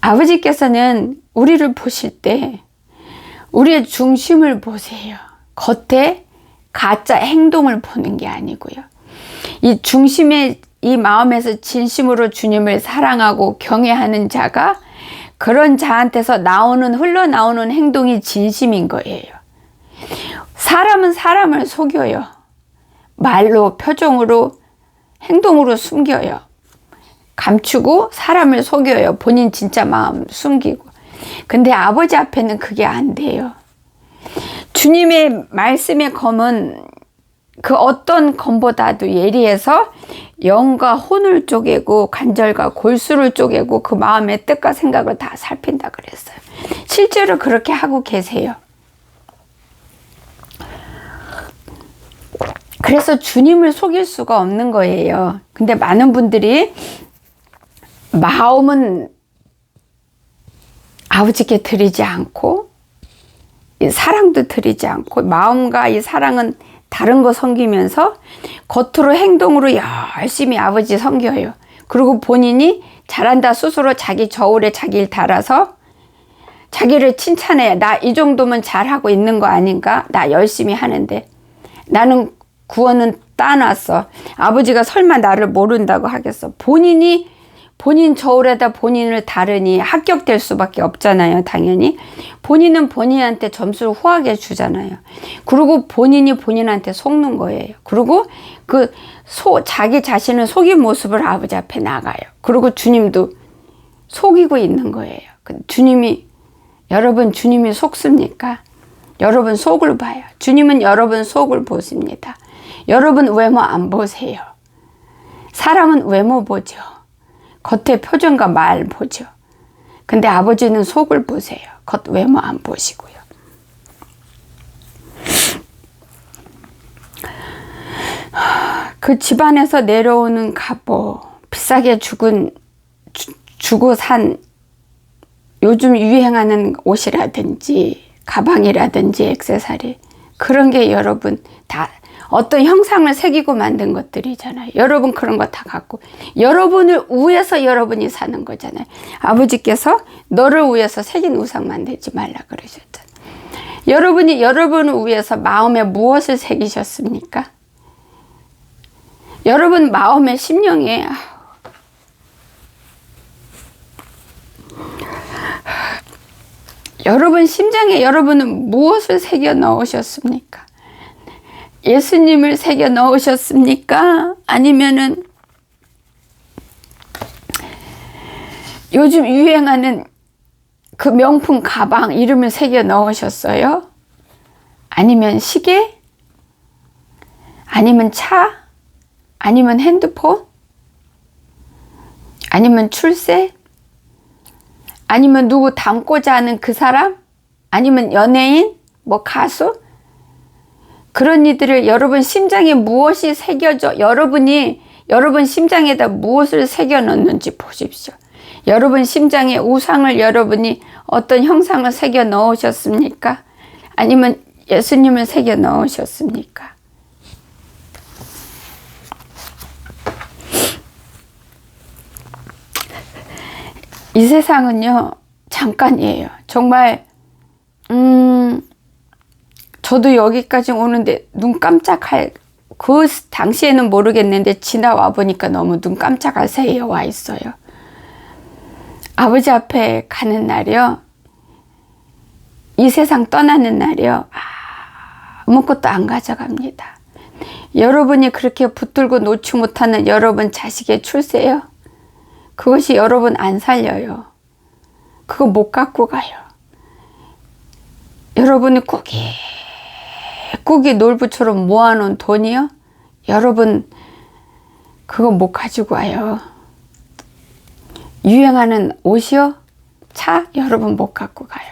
아버지께서는 우리를 보실 때 우리의 중심을 보세요. 겉에 가짜 행동을 보는 게 아니고요. 이 중심의 이 마음에서 진심으로 주님을 사랑하고 경외하는 자가, 그런 자한테서 흘러나오는 행동이 진심인 거예요. 사람은 사람을 속여요. 말로, 표정으로, 행동으로 숨겨요. 감추고 사람을 속여요. 본인 진짜 마음 숨기고. 근데 아버지 앞에는 그게 안 돼요. 주님의 말씀의 검은 그 어떤 검보다도 예리해서 영과 혼을 쪼개고 관절과 골수를 쪼개고 그 마음의 뜻과 생각을 다 살핀다 그랬어요. 실제로 그렇게 하고 계세요. 그래서 주님을 속일 수가 없는 거예요. 근데 많은 분들이 마음은 아버지께 드리지 않고 사랑도 드리지 않고 마음과 이 사랑은 다른 거 섬기면서 겉으로 행동으로 열심히 아버지 섬겨요. 그리고 본인이 잘한다 스스로 자기 저울에 자기 일 달아서 자기를 칭찬해. 나 이 정도면 잘하고 있는 거 아닌가? 나 열심히 하는데. 나는 구원은 따놨어. 아버지가 설마 나를 모른다고 하겠어. 본인이 본인 저울에다 본인을 다르니 합격될 수밖에 없잖아요. 당연히. 본인은 본인한테 점수를 후하게 주잖아요. 그리고 본인이 본인한테 속는 거예요. 그리고 자기 자신을 속인 모습을 아버지 앞에 나가요. 그리고 주님도 속이고 있는 거예요. 여러분 주님이 속습니까? 여러분 속을 봐요. 주님은 여러분 속을 보십니다. 여러분 외모 안 보세요. 사람은 외모 보죠. 겉의 표정과 말 보죠. 근데 아버지는 속을 보세요. 겉 외모 안 보시고요. 그 집안에서 내려오는 갑오, 비싸게 주고 산 요즘 유행하는 옷이라든지 가방이라든지 액세서리, 그런 게 여러분 다 어떤 형상을 새기고 만든 것들이잖아요. 여러분 그런 거 다 갖고 여러분을 위해서 여러분이 사는 거잖아요. 아버지께서 너를 위해서 새긴 우상 만들지 말라 그러셨잖아요. 여러분이 여러분을 위해서 마음에 무엇을 새기셨습니까? 여러분 마음의 심령에 여러분 심장에 여러분은 무엇을 새겨 넣으셨습니까? 예수님을 새겨 넣으셨습니까? 아니면은 요즘 유행하는 그 명품 가방 이름을 새겨 넣으셨어요? 아니면 시계? 아니면 차? 아니면 핸드폰? 아니면 출세? 아니면 누구 닮고자 하는 그 사람? 아니면 연예인? 뭐 가수? 그런 이들을 여러분 심장에 무엇이 새겨져, 여러분 심장에다 무엇을 새겨 넣는지 보십시오. 여러분 심장에 우상을 여러분이 어떤 형상을 새겨 넣으셨습니까? 아니면 예수님을 새겨 넣으셨습니까? 이 세상은요, 잠깐이에요. 정말, 저도 여기까지 오는데 눈 깜짝할, 그 당시에는 모르겠는데 지나와 보니까 너무 눈 깜짝할 새에 와 있어요. 아버지 앞에 가는 날이요. 이 세상 떠나는 날이요. 아무것도 안 가져갑니다. 여러분이 그렇게 붙들고 놓지 못하는 여러분 자식의 출세요. 그것이 여러분 안 살려요. 그거 못 갖고 가요. 여러분이 꾸기 놀부처럼 모아놓은 돈이요. 여러분 그거 못 가지고 와요. 유행하는 옷이요. 차 여러분 못 갖고 가요.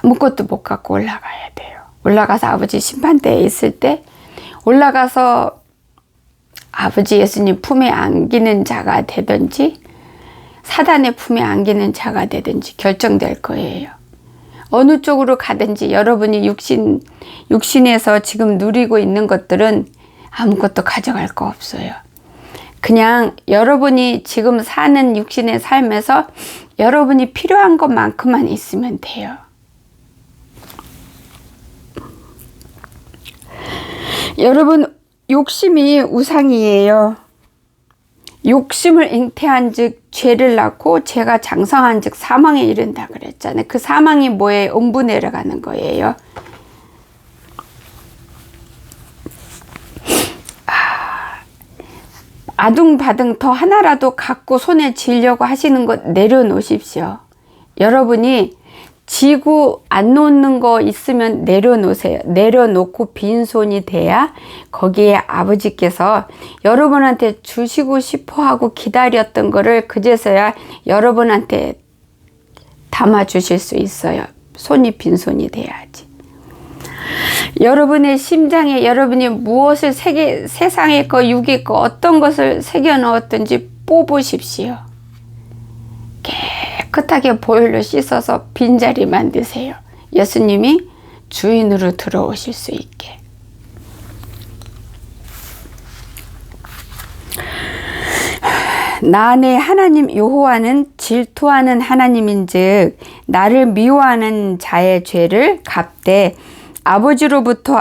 아무것도 못 갖고 올라가야 돼요. 올라가서 아버지 심판대에 있을 때 올라가서 아버지 예수님 품에 안기는 자가 되든지 사단의 품에 안기는 자가 되든지 결정될 거예요. 어느 쪽으로 가든지 여러분이 육신에서 지금 누리고 있는 것들은 아무것도 가져갈 거 없어요. 그냥 여러분이 지금 사는 육신의 삶에서 여러분이 필요한 것만큼만 있으면 돼요. 여러분 욕심이 우상이에요. 욕심을 잉태한 즉 죄를 낳고 죄가 장성한 즉 사망에 이른다 그랬잖아요. 그 사망이 뭐예요? 음부 내려가는 거예요. 아둥바둥 더 하나라도 갖고 손에 쥐려고 하시는 것 내려놓으십시오. 여러분이 지고 안 놓는 거 있으면 내려놓으세요. 내려놓고 빈손이 돼야 거기에 아버지께서 여러분한테 주시고 싶어 하고 기다렸던 거를 그제서야 여러분한테 담아 주실 수 있어요. 손이 빈손이 돼야지. 여러분의 심장에 여러분이 무엇을 세상의 거, 육의 거, 어떤 것을 새겨 넣었든지 뽑으십시오. 깨끗하게 보혈로 씻어서 빈자리 만드세요. 예수님이 주인으로 들어오실 수 있게. 나 내 하나님 여호와는 질투하는 하나님인즉 나를 미워하는 자의 죄를 갚되 아버지로부터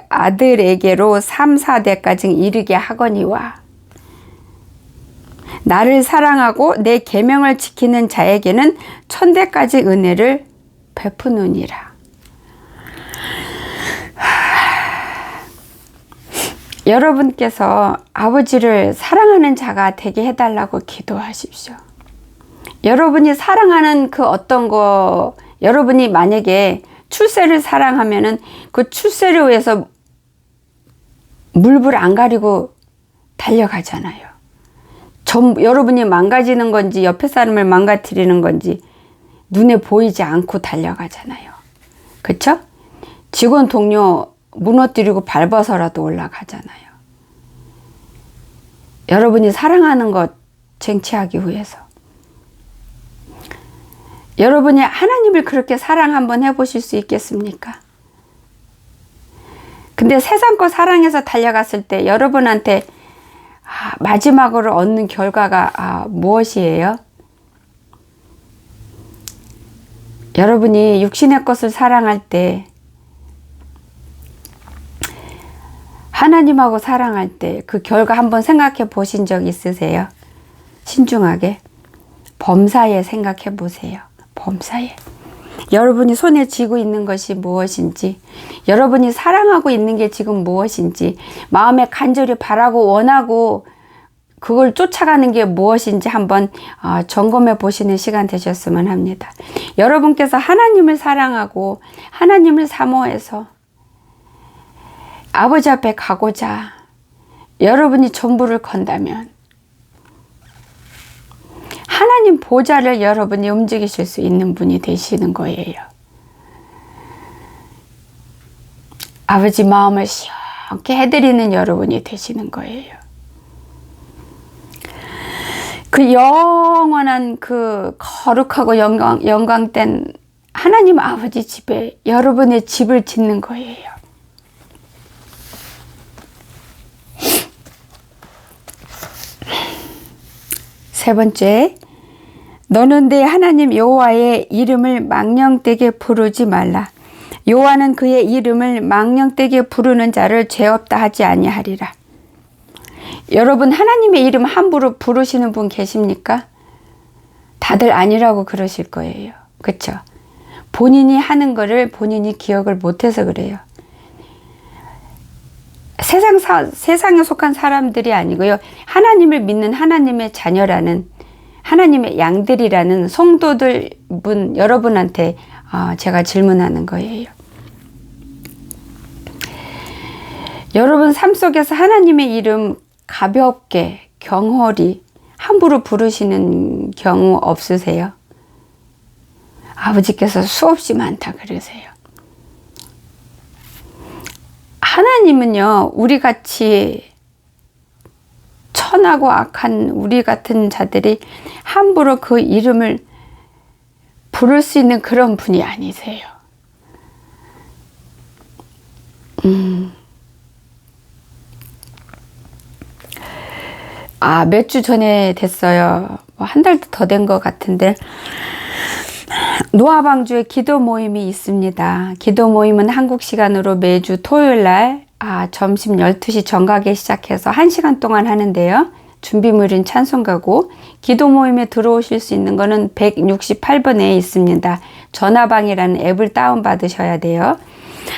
아들에게로 3, 4대까지 이르게 하거니와 나를 사랑하고 내 계명을 지키는 자에게는 1000대까지 은혜를 베푸느니라. 여러분께서 아버지를 사랑하는 자가 되게 해달라고 기도하십시오. 여러분이 사랑하는 그 어떤 거, 여러분이 만약에 출세를 사랑하면은 그 출세를 위해서 물불 안 가리고 달려가잖아요. 여러분이 망가지는 건지 옆에 사람을 망가뜨리는 건지 눈에 보이지 않고 달려가잖아요. 그쵸? 직원 동료 무너뜨리고 밟아서라도 올라가잖아요. 여러분이 사랑하는 것 쟁취하기 위해서. 여러분이 하나님을 그렇게 사랑 한번 해보실 수 있겠습니까? 근데 세상 거 사랑해서 달려갔을 때 여러분한테 마지막으로 얻는 결과가 무엇이에요? 여러분이 육신의 것을 사랑할 때 하나님하고 사랑할 때 그 결과 한번 생각해 보신 적 있으세요? 신중하게 범사에 생각해 보세요. 범사에 여러분이 손에 쥐고 있는 것이 무엇인지, 여러분이 사랑하고 있는 게 지금 무엇인지, 마음에 간절히 바라고 원하고 그걸 쫓아가는 게 무엇인지 한번 점검해 보시는 시간 되셨으면 합니다. 여러분께서 하나님을 사랑하고 하나님을 사모해서 아버지 앞에 가고자 여러분이 전부를 건다면 하나님 보좌를 여러분이 움직이실 수 있는 분이 되시는 거예요. 아버지 마음을 시원케 해드리는 여러분이 되시는 거예요. 그 영원한 그 거룩하고 영광된 하나님 아버지 집에 여러분의 집을 짓는 거예요. 세 번째, 너는 내 하나님 여호와의 이름을 망령되게 부르지 말라. 여호와는 그의 이름을 망령되게 부르는 자를 죄 없다 하지 아니하리라. 여러분 하나님의 이름 함부로 부르시는 분 계십니까? 다들 아니라고 그러실 거예요. 그렇죠? 본인이 하는 거를 본인이 기억을 못해서 그래요. 세상에 속한 사람들이 아니고요. 하나님을 믿는 하나님의 자녀라는, 하나님의 양들이라는 성도들 분 여러분한테 제가 질문하는 거예요. 여러분 삶 속에서 하나님의 이름 가볍게 경홀히 함부로 부르시는 경우 없으세요? 아버지께서 수없이 많다 그러세요. 하나님은요, 우리같이 천하고 악한 우리 같은 자들이 함부로 그 이름을 부를 수 있는 그런 분이 아니세요. 몇 주 전에 됐어요. 한 달도 더 된 것 같은데 노아방주에 기도 모임이 있습니다. 기도 모임은 한국 시간으로 매주 토요일 날 점심 12시 정각에 시작해서 1시간 동안 하는데요. 준비물인 찬송가고 기도 모임에 들어오실 수 있는 거는 168번에 있습니다. 전화방이라는 앱을 다운받으셔야 돼요.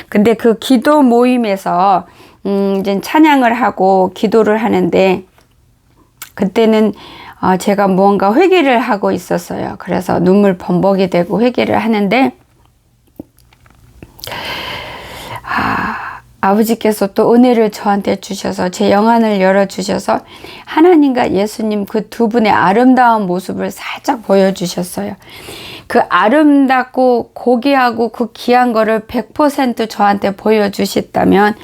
근데 그 기도 모임에서 이제 찬양을 하고 기도를 하는데 그때는 제가 무언가 회개를 하고 있었어요. 그래서 눈물 범벅이 되고 회개를 하는데 아버지께서 또 은혜를 저한테 주셔서 제 영안을 열어주셔서 하나님과 예수님 그 두 분의 아름다운 모습을 살짝 보여주셨어요. 그 아름답고 고귀하고 그 귀한 거를 100% 저한테 보여주셨다면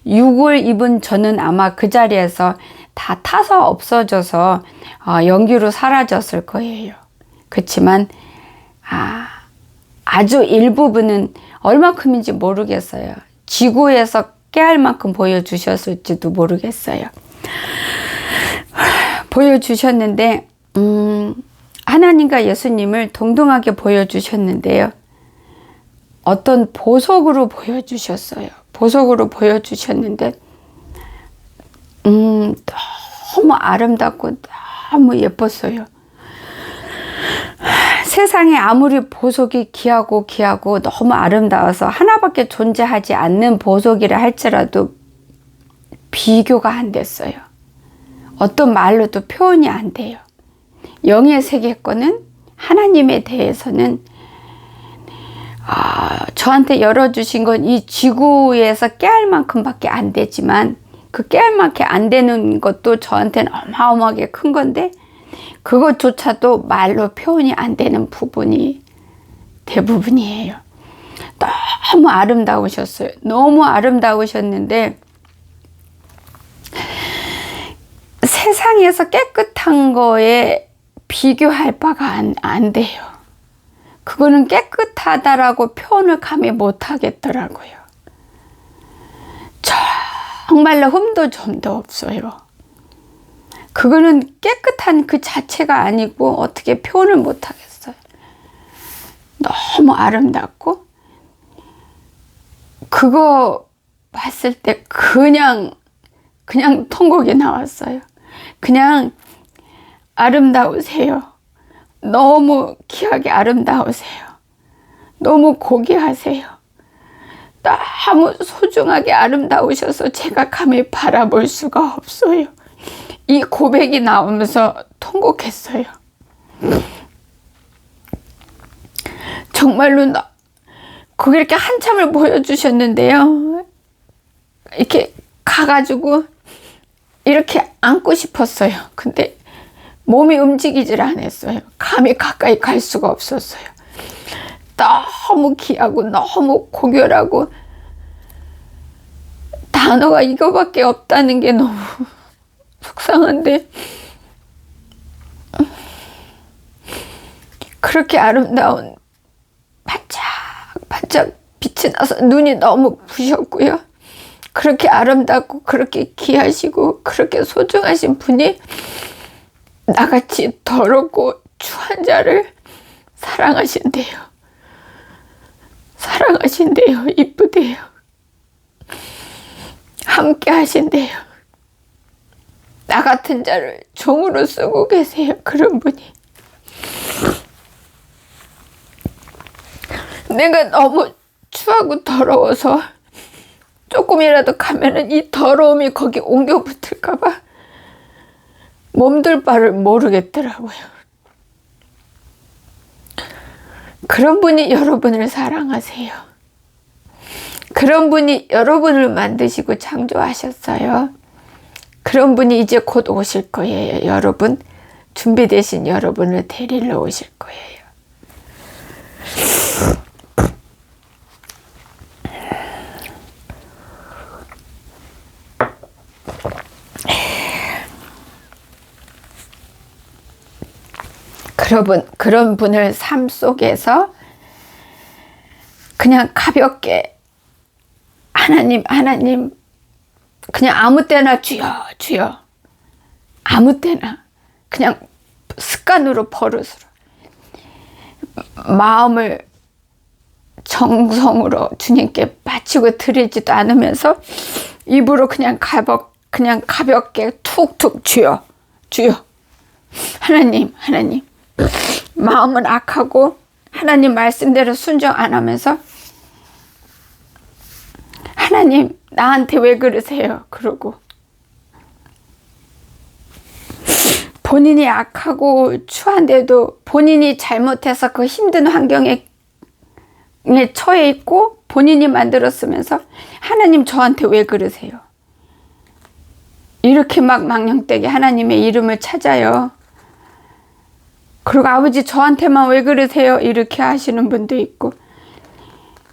6월 입은 저는 아마 그 자리에서 다 타서 없어져서 연기로 사라졌을 거예요. 그렇지만 아주 일부분은 얼마큼인지 모르겠어요. 지구에서 깨알 만큼 보여주셨을지도 모르겠어요. 보여주셨는데 하나님과 예수님을 동등하게 보여주셨는데요. 어떤 보석으로 보여주셨어요. 보석으로 보여주셨는데 너무 아름답고 너무 예뻤어요. 세상에 아무리 보석이 귀하고 너무 아름다워서 하나밖에 존재하지 않는 보석이라 할지라도 비교가 안 됐어요. 어떤 말로도 표현이 안 돼요. 영의 세계권은 하나님에 대해서는 저한테 열어주신 건 이 지구에서 깨알만큼밖에 안 되지만 그 깨알만큼 안 되는 것도 저한테는 어마어마하게 큰 건데 그것조차도 말로 표현이 안 되는 부분이 대부분이에요. 너무 아름다우셨어요. 너무 아름다우셨는데 세상에서 깨끗한 거에 비교할 바가 안 돼요. 그거는 깨끗하다라고 표현을 감히 못 하겠더라고요. 정말로 흠도 점도 없어요. 그거는 깨끗한 그 자체가 아니고 어떻게 표현을 못 하겠어요. 너무 아름답고 그거 봤을 때 그냥 통곡이 나왔어요. 그냥 아름다우세요. 너무 귀하게 아름다우세요. 너무 고귀하세요. 너무 소중하게 아름다우셔서 제가 감히 바라볼 수가 없어요. 이 고백이 나오면서 통곡했어요. 정말로 거기 이렇게 한참을 보여주셨는데요. 이렇게 가가지고 이렇게 안고 싶었어요. 근데 몸이 움직이질 않았어요. 감히 가까이 갈 수가 없었어요. 너무 귀하고 너무 고결하고 단어가 이거밖에 없다는 게 너무 속상한데 그렇게 아름다운 반짝반짝 빛이 나서 눈이 너무 부셨고요. 그렇게 아름답고 그렇게 귀하시고 그렇게 소중하신 분이 나같이 더럽고 추한 자를 사랑하신대요. 사랑하신대요. 이쁘대요. 함께 하신대요. 나 같은 자를 종으로 쓰고 계세요. 그런 분이. 내가 너무 추하고 더러워서 조금이라도 가면은 이 더러움이 거기 옮겨 붙을까봐 몸둘 바를 모르겠더라고요. 그런 분이 여러분을 사랑하세요. 그런 분이 여러분을 만드시고 창조하셨어요. 그런 분이 이제 곧 오실 거예요. 여러분, 준비되신 여러분을 데리러 오실 거예요. 그런 분을 삶 속에서 그냥 가볍게 하나님 그냥 아무 때나 주여 아무 때나 그냥 습관으로 버릇으로 마음을 정성으로 주님께 바치고 드리지도 않으면서 입으로 그냥 가볍게 툭툭 주여 하나님 마음은 악하고 하나님 말씀대로 순종 안 하면서 하나님 나한테 왜 그러세요? 그러고 본인이 악하고 추한데도 본인이 잘못해서 그 힘든 환경에 처해 있고 본인이 만들었으면서 하나님 저한테 왜 그러세요? 이렇게 막 망령되게 하나님의 이름을 찾아요. 그리고 아버지 저한테만 왜 그러세요? 이렇게 하시는 분도 있고,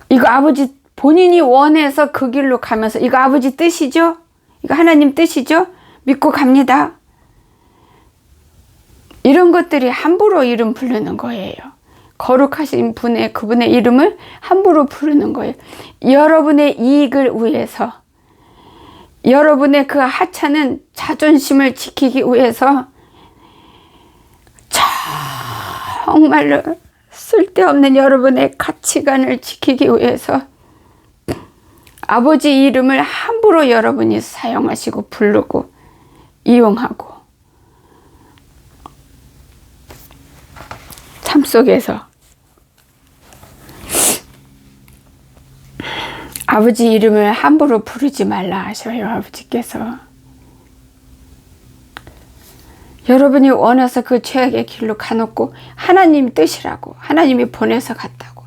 이거 아버지 본인이 원해서 그 길로 가면서 이거 아버지 뜻이죠? 이거 하나님 뜻이죠? 믿고 갑니다. 이런 것들이 함부로 이름 부르는 거예요. 거룩하신 분의 그분의 이름을 함부로 부르는 거예요. 여러분의 이익을 위해서, 여러분의 그 하찮은 자존심을 지키기 위해서 정말로 쓸데없는 여러분의 가치관을 지키기 위해서 아버지 이름을 함부로 여러분이 사용하시고 부르고 이용하고 삶 속에서 아버지 이름을 함부로 부르지 말라 하셔요. 아버지께서 여러분이 원해서 그 죄악의 길로 가놓고 하나님 뜻이라고, 하나님이 보내서 갔다고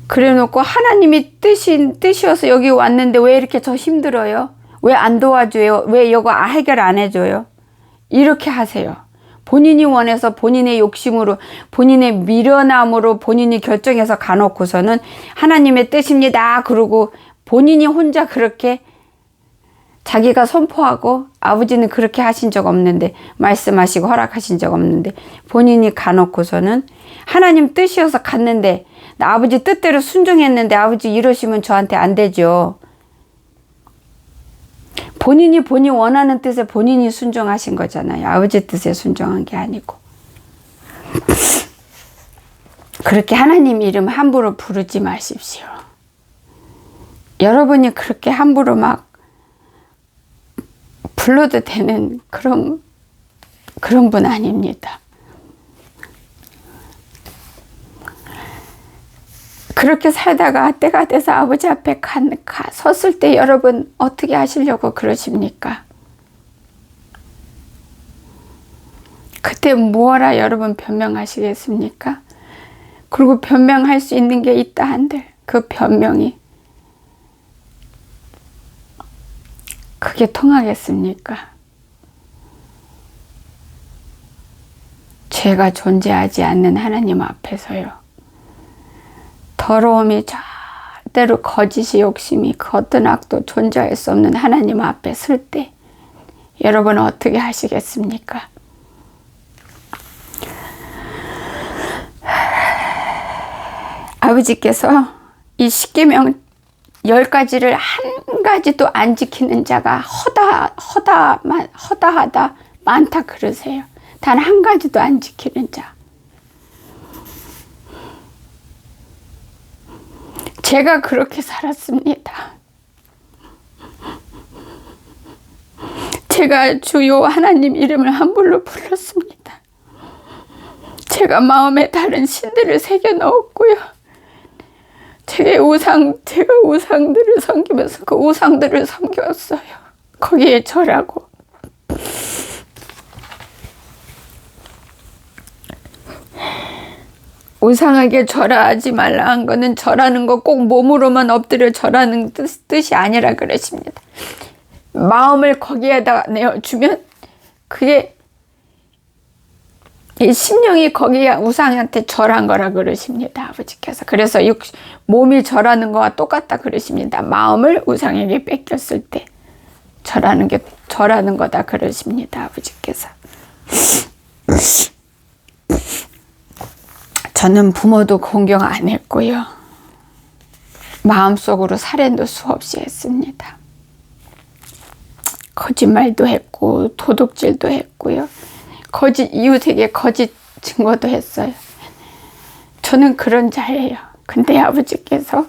그래놓고 하나님이 뜻이어서 여기 왔는데 왜 이렇게 저 힘들어요? 왜 안 도와줘요? 왜 이거 해결 안 해줘요? 이렇게 하세요. 본인이 원해서 본인의 욕심으로 본인의 미련함으로 본인이 결정해서 가놓고서는 하나님의 뜻입니다 그러고 본인이 혼자 그렇게 자기가 선포하고, 아버지는 그렇게 하신 적 없는데, 말씀하시고 허락하신 적 없는데 본인이 가놓고서는 하나님 뜻이어서 갔는데 나 아버지 뜻대로 순종했는데 아버지 이러시면 저한테 안 되죠. 본인이 원하는 뜻에 본인이 순종하신 거잖아요. 아버지 뜻에 순종한 게 아니고. 그렇게 하나님 이름 함부로 부르지 마십시오. 여러분이 그렇게 함부로 막 불러도 되는 그런 분 아닙니다. 그렇게 살다가 때가 돼서 아버지 앞에 섰을 때 여러분 어떻게 하시려고 그러십니까? 그때 뭐라 여러분 변명하시겠습니까? 그리고 변명할 수 있는 게 있다 한들 그 변명이 그게 통하겠습니까? 죄가 존재하지 않는 하나님 앞에서요. 더러움이 절대로 거짓이 욕심이 그 어떤 악도 존재할 수 없는 하나님 앞에 설 때 여러분은 어떻게 하시겠습니까? 아버지께서 이 십계명 10가지를 한 가지도 안 지키는 자가 허다하다 많다 그러세요. 단 한 가지도 안 지키는 자. 제가 그렇게 살았습니다. 제가 주요 하나님 이름을 함부로 불렀습니다. 제가 마음에 다른 신들을 새겨 넣었고요. 제가 우상들을 섬기면서 그 우상들을 섬겼어요. 거기에 절하고. 우상에게 절하지 말라 한 거는 절하는 거 꼭 몸으로만 엎드려 절하는 뜻이 아니라 그러십니다. 마음을 거기에다 내어주면 그게 이 심령이 거기에 우상한테 절한 거라 그러십니다. 아버지께서. 그래서 몸이 절하는 거와 똑같다 그러십니다. 마음을 우상에게 뺏겼을 때 절하는 거다 그러십니다. 아버지께서. 저는 부모도 공경 안 했고요. 마음속으로 살인도 수없이 했습니다. 거짓말도 했고 도둑질도 했고요. 이웃에게 거짓 증거도 했어요. 저는 그런 자예요. 근데 아버지께서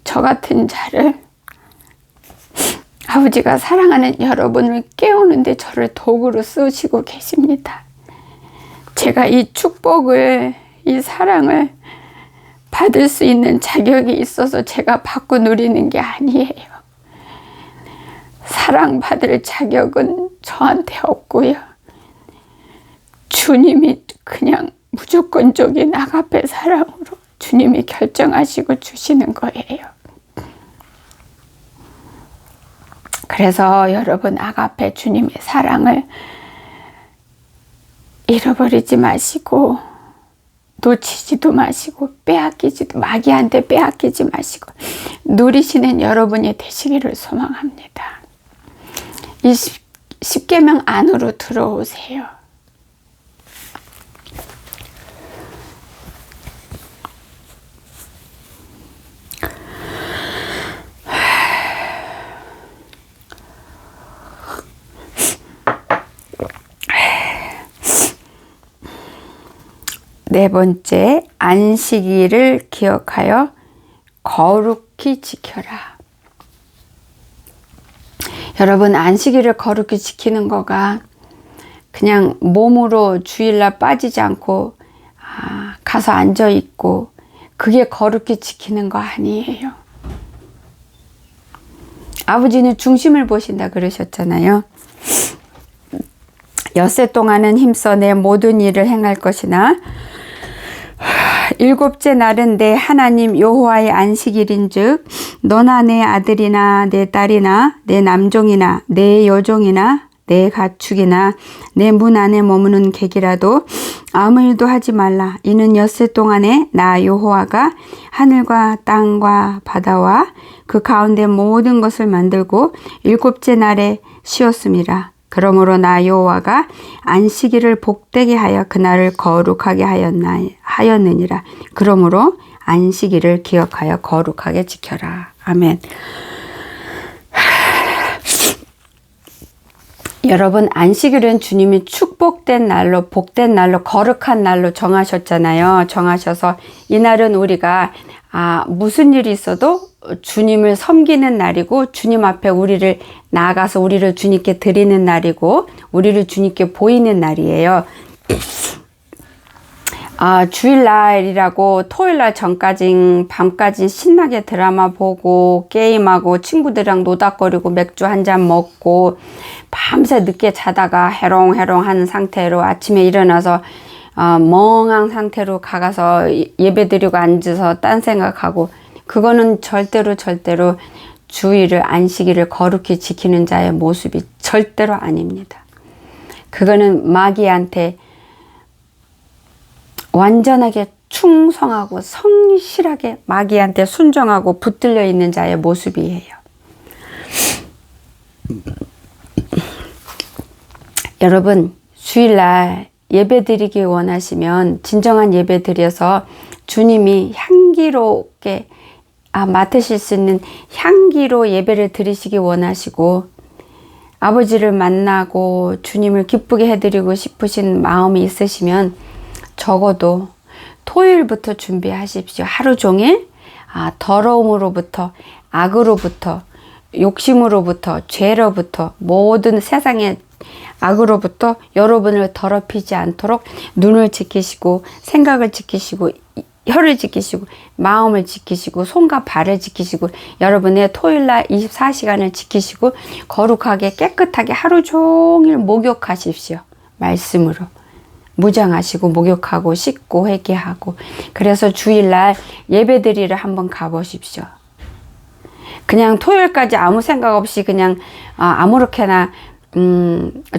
저 같은 자를 아버지가 사랑하는 여러분을 깨우는데 저를 도구로 쓰시고 계십니다. 제가 이 축복을, 이 사랑을 받을 수 있는 자격이 있어서 제가 받고 누리는 게 아니에요. 사랑받을 자격은 저한테 없고요. 주님이 그냥 무조건적인 아가페 사랑으로 주님이 결정하시고 주시는 거예요. 그래서 여러분 아가페 주님의 사랑을 잃어버리지 마시고 놓치지도 마시고 마귀한테 빼앗기지 마시고 누리시는 여러분이 되시기를 소망합니다. 이 10계명 안으로 들어오세요. 네 번째, 안식일을 기억하여 거룩히 지켜라. 여러분, 안식일을 거룩히 지키는 거가 그냥 몸으로 주일날 빠지지 않고 가서 앉아 있고 그게 거룩히 지키는 거 아니에요. 아버지는 중심을 보신다 그러셨잖아요. 엿새 동안은 힘써 내 모든 일을 행할 것이나 일곱째 날은 내 하나님 여호와의 안식일인즉 너나 내 아들이나 내 딸이나 내 남종이나 내 여종이나 내 가축이나 내 문 안에 머무는 객이라도 아무 일도 하지 말라. 이는 엿새 동안에 나 여호와가 하늘과 땅과 바다와 그 가운데 모든 것을 만들고 일곱째 날에 쉬었음이라. 그러므로 나 여호와가 안식일을 복되게 하여 그날을 거룩하게 하였느니라. 그러므로 안식일을 기억하여 거룩하게 지켜라. 아멘. 여러분, 안식일은 주님이 축복된 날로, 복된 날로, 거룩한 날로 정하셨잖아요. 정하셔서 이날은 우리가 무슨 일이 있어도 주님을 섬기는 날이고 주님 앞에 우리를 나아가서 우리를 주님께 드리는 날이고 우리를 주님께 보이는 날이에요. 주일날이라고 토요일날 전까지 밤까지 신나게 드라마 보고 게임하고 친구들이랑 노닥거리고 맥주 한잔 먹고 밤새 늦게 자다가 해롱해롱한 상태로 아침에 일어나서 멍한 상태로 가서 예배드리고 앉아서 딴 생각하고 그거는 절대로 주일을 안식일을 거룩히 지키는 자의 모습이 절대로 아닙니다. 그거는 마귀한테 완전하게 충성하고 성실하게 마귀한테 순종하고 붙들려 있는 자의 모습이에요. 여러분, 주일날 예배 드리기 원하시면 진정한 예배 드려서 주님이 향기롭게 맡으실 수 있는 향기로 예배를 드리시기 원하시고 아버지를 만나고 주님을 기쁘게 해드리고 싶으신 마음이 있으시면 적어도 토요일부터 준비하십시오. 하루 종일 더러움으로부터 악으로부터 욕심으로부터 죄로부터 모든 세상의 악으로부터 여러분을 더럽히지 않도록 눈을 지키시고 생각을 지키시고 혀를 지키시고 마음을 지키시고 손과 발을 지키시고 여러분의 토요일날 24시간을 지키시고 거룩하게 깨끗하게 하루 종일 목욕하십시오. 말씀으로 무장하시고 목욕하고 씻고 회개하고 그래서 주일날 예배드리러 한번 가보십시오. 그냥 토요일까지 아무 생각 없이 그냥 아무렇게나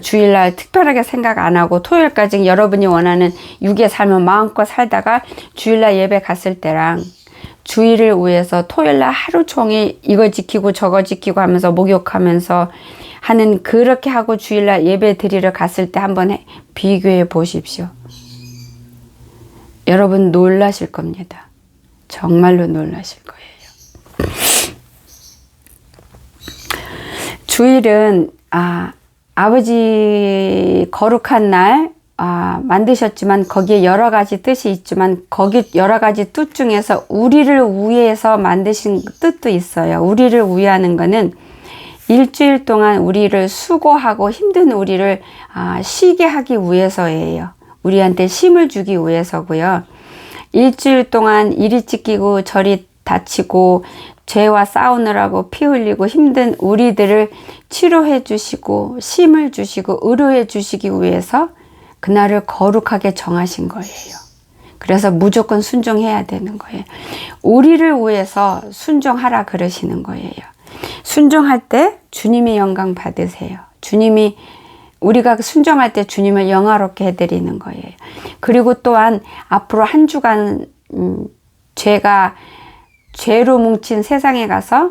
주일날 특별하게 생각 안 하고 토요일까지 여러분이 원하는 육의 삶을 마음껏 살다가 주일날 예배 갔을 때랑 주일을 위해서 토요일날 하루 종일 이거 지키고 저거 지키고 하면서 목욕하면서 하는 그렇게 하고 주일날 예배 드리러 갔을 때 한번 비교해 보십시오. 여러분 놀라실 겁니다. 정말로 놀라실 거예요. 주일은 아버지 거룩한 날 만드셨지만 거기에 여러 가지 뜻이 있지만 거기 여러 가지 뜻 중에서 우리를 위해서 만드신 뜻도 있어요. 우리를 위하는 거는 일주일 동안 우리를 수고하고 힘든 우리를 쉬게 하기 위해서예요. 우리한테 힘을 주기 위해서고요. 일주일 동안 이리 찢기고 저리 다치고 죄와 싸우느라고 피 흘리고 힘든 우리들을 치료해 주시고 힘을 주시고 의료해 주시기 위해서 그날을 거룩하게 정하신 거예요. 그래서 무조건 순종해야 되는 거예요. 우리를 위해서 순종하라 그러시는 거예요. 순종할 때 주님이 영광 받으세요. 주님이 우리가 순종할 때 주님을 영화롭게 해드리는 거예요. 그리고 또한 앞으로 한 주간 죄로 뭉친 세상에 가서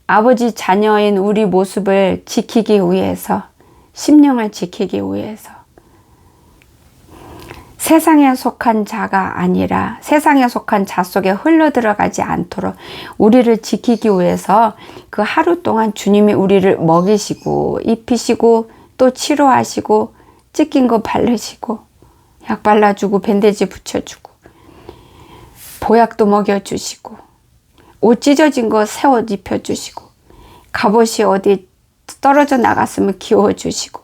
아버지 자녀인 우리 모습을 지키기 위해서, 심령을 지키기 위해서 세상에 속한 자가 아니라 세상에 속한 자 속에 흘러들어가지 않도록 우리를 지키기 위해서 그 하루 동안 주님이 우리를 먹이시고 입히시고 또 치료하시고 찢긴 거 바르시고 약 발라주고 밴드지 붙여주고 보약도 먹여주시고 옷 찢어진 거 새 옷 입혀주시고 갑옷이 어디 떨어져 나갔으면 기워주시고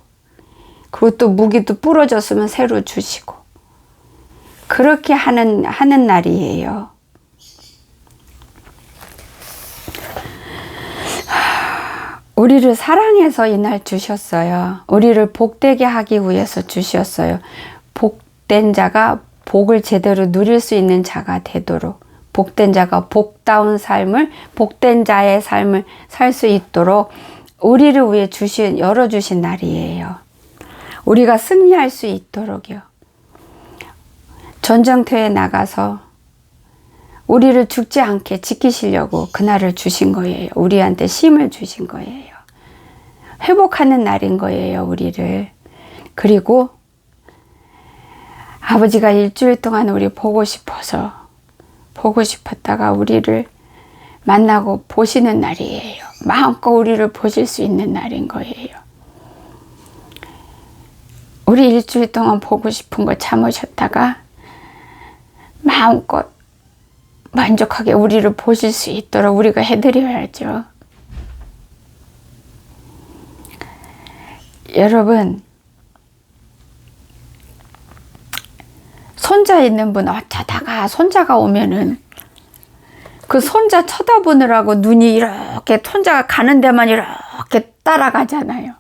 그리고 또 무기도 부러졌으면 새로 주시고 그렇게 하는 날이에요. 우리를 사랑해서 이 날 주셨어요. 우리를 복되게 하기 위해서 주셨어요. 복된 자가 복을 제대로 누릴 수 있는 자가 되도록, 복된 자가 복다운 삶을, 복된 자의 삶을 살 수 있도록 우리를 위해 열어주신 날이에요. 우리가 승리할 수 있도록요. 전쟁터에 나가서 우리를 죽지 않게 지키시려고 그날을 주신 거예요. 우리한테 힘을 주신 거예요. 회복하는 날인 거예요, 우리를. 그리고 아버지가 일주일 동안 우리 보고 싶었다가 우리를 만나고 보시는 날이에요. 마음껏 우리를 보실 수 있는 날인 거예요. 우리 일주일 동안 보고 싶은 거 참으셨다가 마음껏 만족하게 우리를 보실 수 있도록 우리가 해드려야죠. 여러분, 손자 있는 분 어쩌다가 손자가 오면은 그 손자 쳐다보느라고 눈이 이렇게 손자가 가는 데만 이렇게 따라가잖아요.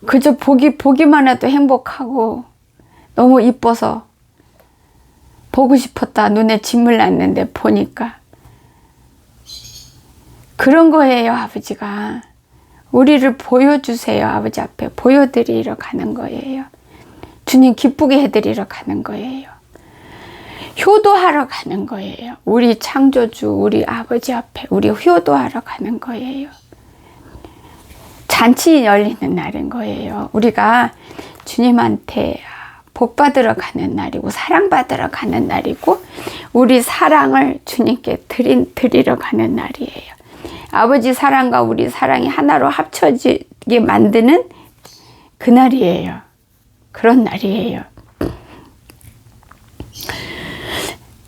그저 보기만 해도 행복하고 너무 이뻐서 보고 싶었다. 눈에 진물 났는데 보니까. 그런 거예요, 아버지가. 우리를 보여주세요, 아버지 앞에. 보여드리러 가는 거예요. 주님 기쁘게 해드리러 가는 거예요. 효도하러 가는 거예요. 우리 창조주, 우리 아버지 앞에 우리 효도하러 가는 거예요. 잔치 열리는 날인 거예요. 우리가 주님한테 복 받으러 가는 날이고 사랑받으러 가는 날이고 우리 사랑을 주님께 드리러 가는 날이에요. 아버지 사랑과 우리 사랑이 하나로 합쳐지게 만드는 그날이에요. 그런 날이에요.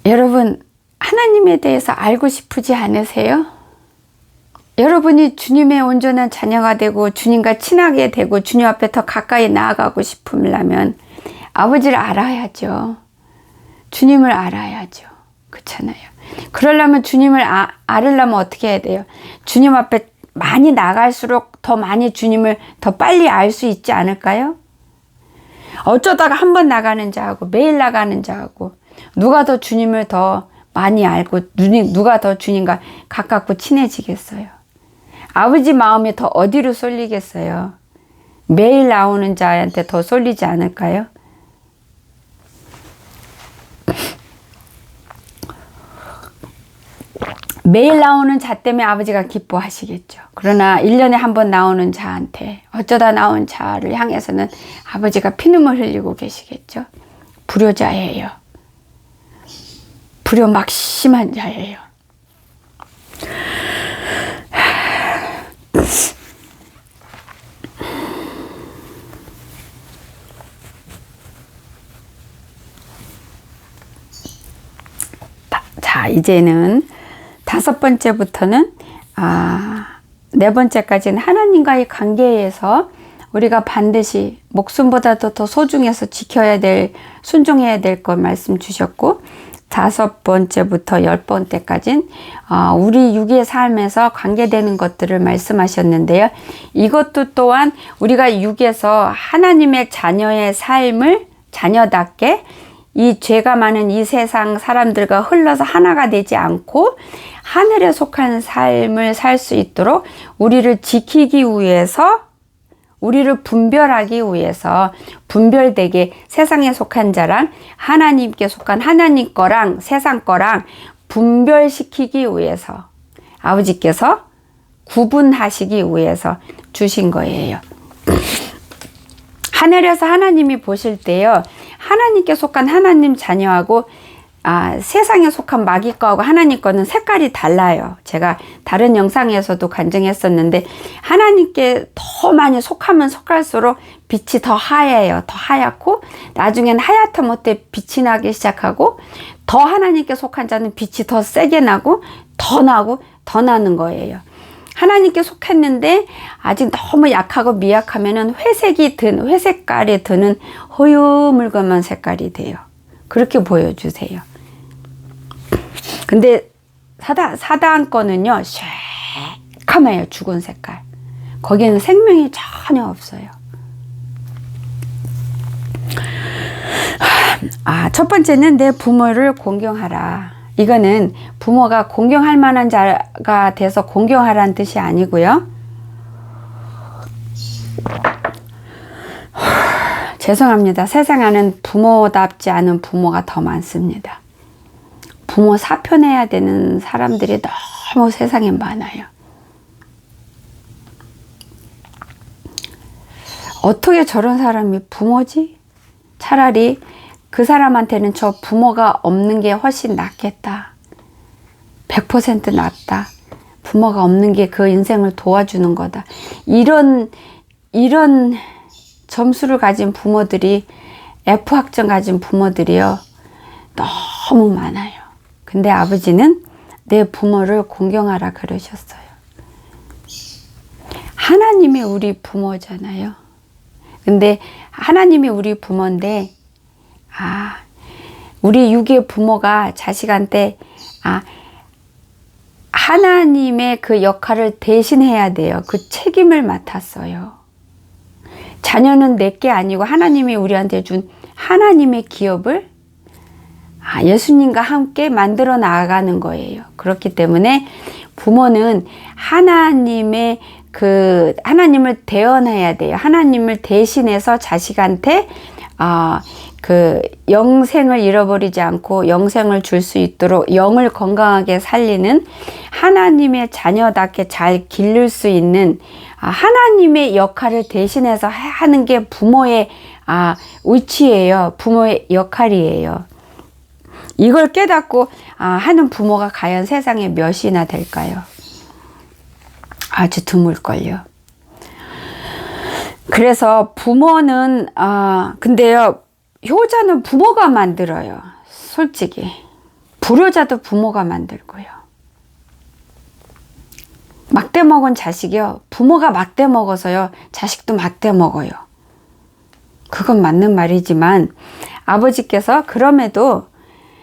여러분, 하나님에 대해서 알고 싶으지 않으세요? 여러분이 주님의 온전한 자녀가 되고 주님과 친하게 되고 주님 앞에 더 가까이 나아가고 싶으면 아버지를 알아야죠. 주님을 알아야죠. 그렇잖아요. 그러려면 주님을 알으려면 어떻게 해야 돼요? 주님 앞에 많이 나갈수록 더 많이 주님을 더 빨리 알 수 있지 않을까요? 어쩌다가 한 번 나가는 자하고 매일 나가는 자하고 누가 더 주님을 더 많이 알고 누가 더 주님과 가깝고 친해지겠어요? 아버지 마음이 더 어디로 쏠리겠어요? 매일 나오는 자한테 더 쏠리지 않을까요? 매일 나오는 자 때문에 아버지가 기뻐하시겠죠. 그러나 1년에 한 번 나오는 자한테 어쩌다 나온 자를 향해서는 아버지가 피눈물 흘리고 계시겠죠. 불효자예요. 불효 막심한 자예요. 자, 이제는 5번째부터는 4번째까지는 하나님과의 관계에서 우리가 반드시 목숨보다도 더 소중해서 지켜야 될, 순종해야 될 것 말씀 주셨고 5번째부터 10번째까지는 우리 육의 삶에서 관계되는 것들을 말씀하셨는데요. 이것도 또한 우리가 육에서 하나님의 자녀의 삶을 자녀답게 이 죄가 많은 이 세상 사람들과 흘러서 하나가 되지 않고 하늘에 속한 삶을 살 수 있도록 우리를 지키기 위해서, 우리를 분별하기 위해서 분별되게 세상에 속한 자랑 하나님께 속한 하나님 거랑 세상 거랑 분별시키기 위해서 아버지께서 구분하시기 위해서 주신 거예요. 하늘에서 하나님이 보실 때요, 하나님께 속한 하나님 자녀하고 세상에 속한 마귀 거하고 하나님 거는 색깔이 달라요. 제가 다른 영상에서도 간증했었는데 하나님께 더 많이 속하면 속할수록 빛이 더 하얘요. 더 하얗고 나중엔 하얗다 못해 빛이 나기 시작하고, 더 하나님께 속한 자는 빛이 더 세게 나고 더 나는 거예요. 하나님께 속했는데 아직 너무 약하고 미약하면은 회색깔이 드는 허유물건한 색깔이 돼요. 그렇게 보여주세요. 근데 사단 거는요, 새카매요. 죽은 색깔. 거기에는 생명이 전혀 없어요. 첫 번째는 내 부모를 공경하라. 이거는 부모가 공경할 만한 자가 돼서 공경하라는 뜻이 아니고요. 죄송합니다. 세상에는 부모답지 않은 부모가 더 많습니다. 부모 사표내야 되는 사람들이 너무 세상에 많아요. 어떻게 저런 사람이 부모지? 차라리 그 사람한테는 저 부모가 없는 게 훨씬 낫겠다. 100% 낫다. 부모가 없는 게 그 인생을 도와주는 거다. 이런 점수를 가진 부모들이, F학점 가진 부모들이요, 너무 많아요. 근데 아버지는 내 부모를 공경하라 그러셨어요. 하나님이 우리 부모잖아요. 근데 하나님이 우리 부모인데, 우리 육의 부모가 자식한테 하나님의 그 역할을 대신해야 돼요. 그 책임을 맡았어요. 자녀는 내게 아니고 하나님이 우리한테 준 하나님의 기업을 예수님과 함께 만들어 나가는 거예요. 그렇기 때문에 부모는 하나님을 대언해야 돼요. 하나님을 대신해서 자식한테 그 영생을 잃어버리지 않고 영생을 줄 수 있도록 영을 건강하게 살리는, 하나님의 자녀답게 잘 기를 수 있는 하나님의 역할을 대신해서 하는 게 부모의 위치예요. 부모의 역할이에요. 이걸 깨닫고 하는 부모가 과연 세상에 몇이나 될까요? 아주 드물걸요. 그래서 부모는 근데요, 효자는 부모가 만들어요. 솔직히 불효자도 부모가 만들고요. 막대 먹은 자식이요, 부모가 막대 먹어서요 자식도 막대 먹어요. 그건 맞는 말이지만 아버지께서 그럼에도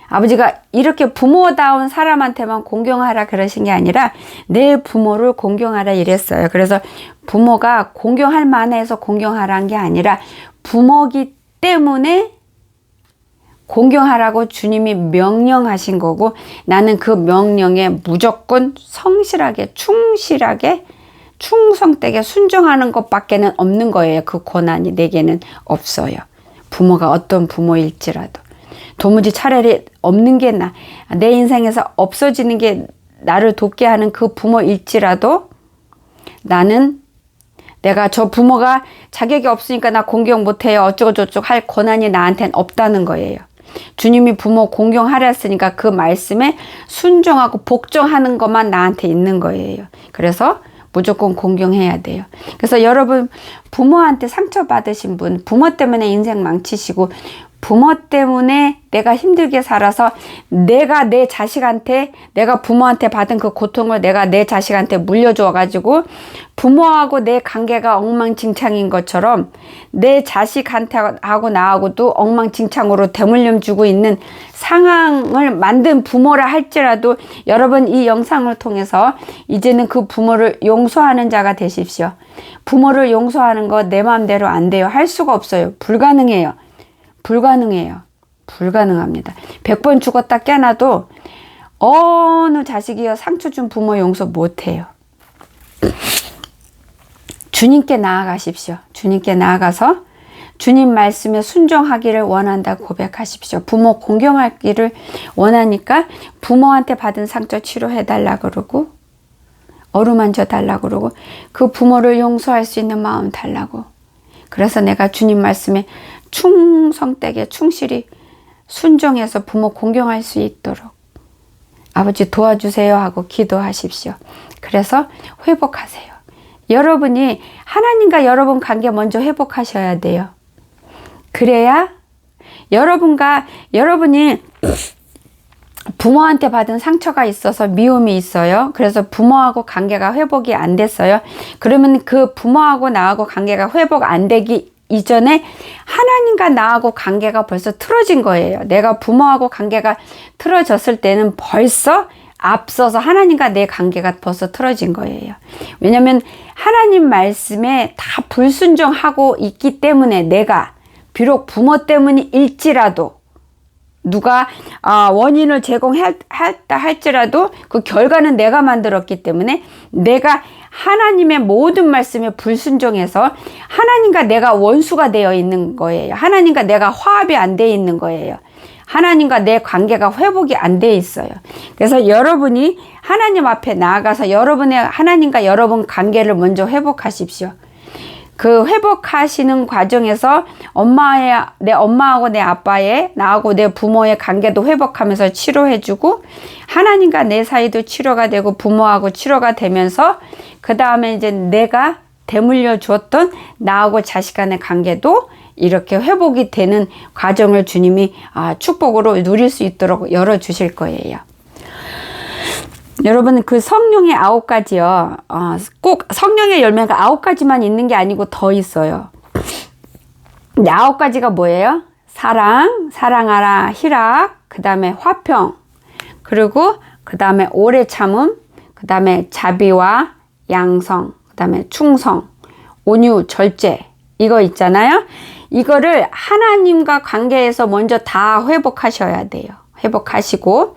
아버지가 이렇게 부모다운 사람한테만 공경하라 그러신 게 아니라 내 부모를 공경하라 이랬어요. 그래서 부모가 공경할 만해서 공경하라는 게 아니라 부모기 때문에 공경하라고 주님이 명령하신 거고, 나는 그 명령에 무조건 성실하게 충실하게 충성되게 순종하는 것밖에는 없는 거예요. 그 권한이 내게는 없어요. 부모가 어떤 부모일지라도. 도무지 차라리 없는 게 내 인생에서 없어지는 게 나를 돕게 하는 그 부모일지라도 나는 내가 저 부모가 자격이 없으니까 나 공경 못해요 어쩌고저쩌고 할 권한이 나한테는 없다는 거예요. 주님이 부모 공경하라 했으니까 그 말씀에 순종하고 복종하는 것만 나한테 있는 거예요. 그래서 무조건 공경해야 돼요. 그래서 여러분 부모한테 상처받으신 분, 부모 때문에 인생 망치시고 부모 때문에 내가 힘들게 살아서 내가 내 자식한테, 내가 부모한테 받은 그 고통을 내가 내 자식한테 물려줘 가지고 부모하고 내 관계가 엉망진창인 것처럼 내 자식한테 하고 나하고도 엉망진창으로 대물림 주고 있는 상황을 만든 부모라 할지라도 여러분 이 영상을 통해서 이제는 그 부모를 용서하는 자가 되십시오. 부모를 용서하는 거 내 마음대로 안 돼요. 할 수가 없어요. 불가능해요. 불가능합니다. 100번 죽었다 깨나도 어느 자식이여 상처 준 부모 용서 못해요. 주님께 나아가십시오. 주님께 나아가서 주님 말씀에 순종하기를 원한다 고백하십시오. 부모 공경하기를 원하니까 부모한테 받은 상처 치료해달라 그러고 어루만져 달라 그러고 그 부모를 용서할 수 있는 마음 달라고. 그래서 내가 주님 말씀에 충성되게 충실히 순종해서 부모 공경할 수 있도록 아버지 도와주세요 하고 기도하십시오. 그래서 회복하세요. 여러분이 하나님과 여러분 관계 먼저 회복하셔야 돼요. 그래야 여러분이 부모한테 받은 상처가 있어서 미움이 있어요. 그래서 부모하고 관계가 회복이 안 됐어요. 그러면 그 부모하고 나하고 관계가 회복 안 되기 이전에 하나님과 나하고 관계가 벌써 틀어진 거예요. 내가 부모하고 관계가 틀어졌을 때는 벌써 앞서서 하나님과 내 관계가 벌써 틀어진 거예요. 왜냐하면 하나님 말씀에 다 불순종하고 있기 때문에 내가 비록 부모 때문일지라도 누가 원인을 제공했다 할지라도 그 결과는 내가 만들었기 때문에 내가 하나님의 모든 말씀에 불순종해서 하나님과 내가 원수가 되어 있는 거예요. 하나님과 내가 화합이 안 돼 있는 거예요. 하나님과 내 관계가 회복이 안 돼 있어요. 그래서 여러분이 하나님 앞에 나아가서 여러분의 하나님과 여러분 관계를 먼저 회복하십시오. 그 회복하시는 과정에서 내 엄마하고 내 아빠의 나하고 내 부모의 관계도 회복하면서 치료해주고 하나님과 내 사이도 치료가 되고 부모하고 치료가 되면서 그 다음에 이제 내가 대물려 주었던 나하고 자식 간의 관계도 이렇게 회복이 되는 과정을 주님이 축복으로 누릴 수 있도록 열어주실 거예요. 여러분 그 성령의 9가지요. 꼭 성령의 열매가 9가지만 있는 게 아니고 더 있어요. 근데 9가지가 뭐예요? 사랑, 사랑하라, 희락, 그 다음에 화평, 그리고 그 다음에 오래 참음, 그 다음에 자비와 양성, 그 다음에 충성, 온유, 절제 이거 있잖아요. 이거를 하나님과 관계에서 먼저 다 회복하셔야 돼요. 회복하시고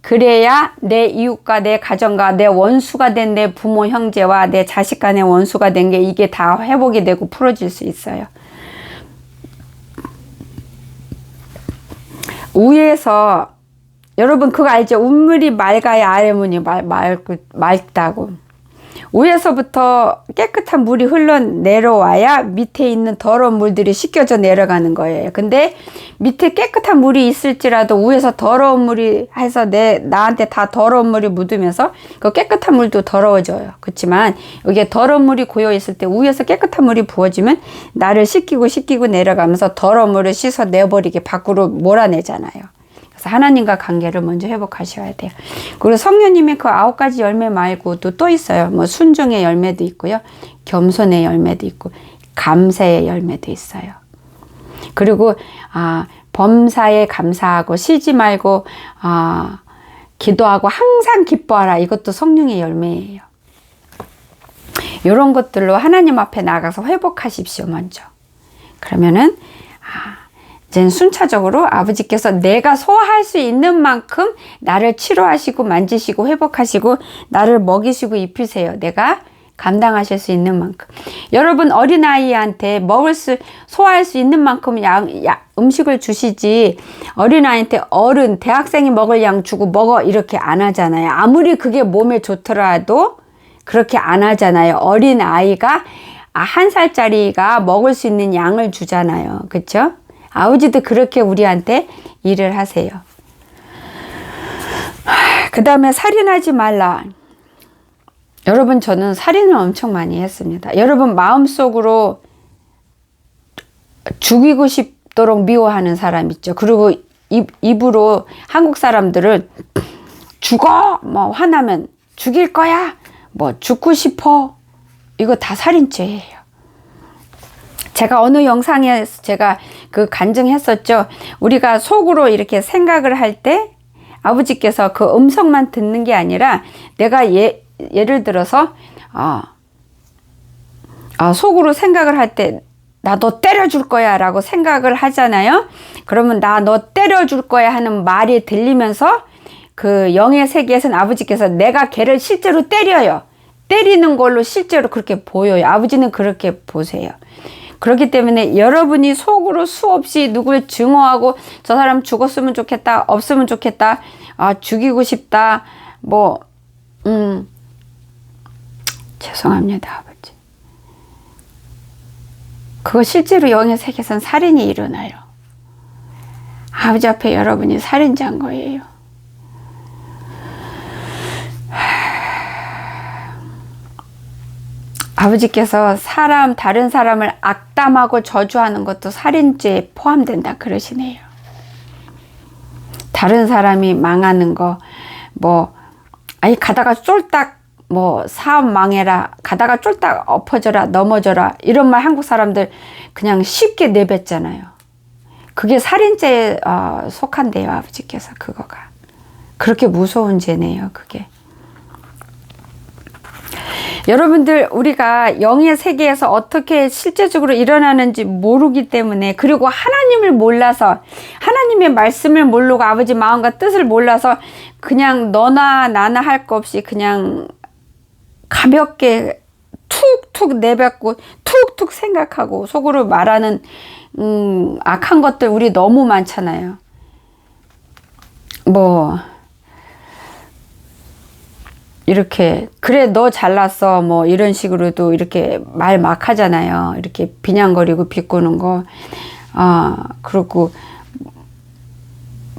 그래야 내 이웃과 내 가정과 내 원수가 된 내 부모 형제와 내 자식 간의 원수가 된 게 이게 다 회복이 되고 풀어질 수 있어요. 위에서 여러분 그거 알죠? 운물이 맑아야 아래문이 맑다고. 위에서부터 깨끗한 물이 흘러내려와야 밑에 있는 더러운 물들이 씻겨져 내려가는 거예요. 근데 밑에 깨끗한 물이 있을지라도 위에서 더러운 물이 해서 나한테 다 더러운 물이 묻으면서 그 깨끗한 물도 더러워져요. 그렇지만 여기에 더러운 물이 고여 있을 때 위에서 깨끗한 물이 부어지면 나를 씻기고 내려가면서 더러운 물을 씻어 내버리게 밖으로 몰아내잖아요. 하나님과 관계를 먼저 회복하셔야 돼요. 그리고 성령님의 그 9가지 열매 말고도 또 있어요. 뭐 순종의 열매도 있고요. 겸손의 열매도 있고 감사의 열매도 있어요. 그리고 범사에 감사하고 쉬지 말고 기도하고 항상 기뻐하라. 이것도 성령의 열매예요. 이런 것들로 하나님 앞에 나가서 회복하십시오. 먼저. 그러면은 이제 순차적으로 아버지께서 내가 소화할 수 있는 만큼 나를 치료하시고 만지시고 회복하시고 나를 먹이시고 입히세요. 내가 감당하실 수 있는 만큼. 여러분 어린아이한테 소화할 수 있는 만큼 음식을 주시지 어린아이한테 대학생이 먹을 양 주고 먹어 이렇게 안 하잖아요. 아무리 그게 몸에 좋더라도 그렇게 안 하잖아요. 어린아이가 1살짜리가 먹을 수 있는 양을 주잖아요. 그렇죠? 아버지도 그렇게 우리한테 일을 하세요. 그 다음에 살인하지 말라. 여러분 저는 살인을 엄청 많이 했습니다. 여러분 마음속으로 죽이고 싶도록 미워하는 사람 있죠. 그리고 입으로 한국 사람들은 죽어 뭐 화나면 죽일 거야 뭐 죽고 싶어 이거 다 살인죄예요. 제가 어느 영상에서 제가 그 간증했었죠. 우리가 속으로 이렇게 생각을 할 때 아버지께서 그 음성만 듣는 게 아니라 내가 예를 들어서 속으로 생각을 할 때 나 너 때려줄 거야 라고 생각을 하잖아요. 그러면 나 너 때려줄 거야 하는 말이 들리면서 그 영의 세계에서는 아버지께서 내가 걔를 실제로 때려요. 때리는 걸로 실제로 그렇게 보여요. 아버지는 그렇게 보세요. 그렇기 때문에 여러분이 속으로 수없이 누굴 증오하고 저 사람 죽었으면 좋겠다, 없으면 좋겠다, 죽이고 싶다, 죄송합니다, 아버지. 그거 실제로 영의 세계에서는 살인이 일어나요. 아버지 앞에 여러분이 살인자인 거예요. 아버지께서 다른 사람을 악담하고 저주하는 것도 살인죄에 포함된다 그러시네요. 다른 사람이 망하는 거, 가다가 쫄딱, 사업 망해라, 가다가 쫄딱 엎어져라, 넘어져라, 이런 말 한국 사람들 그냥 쉽게 내뱉잖아요. 그게 살인죄에 속한대요, 아버지께서 그거가. 그렇게 무서운 죄네요, 그게. 여러분들, 우리가 영의 세계에서 어떻게 실제적으로 일어나는지 모르기 때문에, 그리고 하나님을 몰라서, 하나님의 말씀을 모르고 아버지 마음과 뜻을 몰라서 그냥 너나 나나 할 거 없이 그냥 가볍게 툭툭 내뱉고 툭툭 생각하고 속으로 말하는 악한 것들 우리 너무 많잖아요. 이렇게 그래 너 잘났어 이런 식으로도 이렇게 말 막 하잖아요. 이렇게 비냥거리고 비꼬는 거. 그리고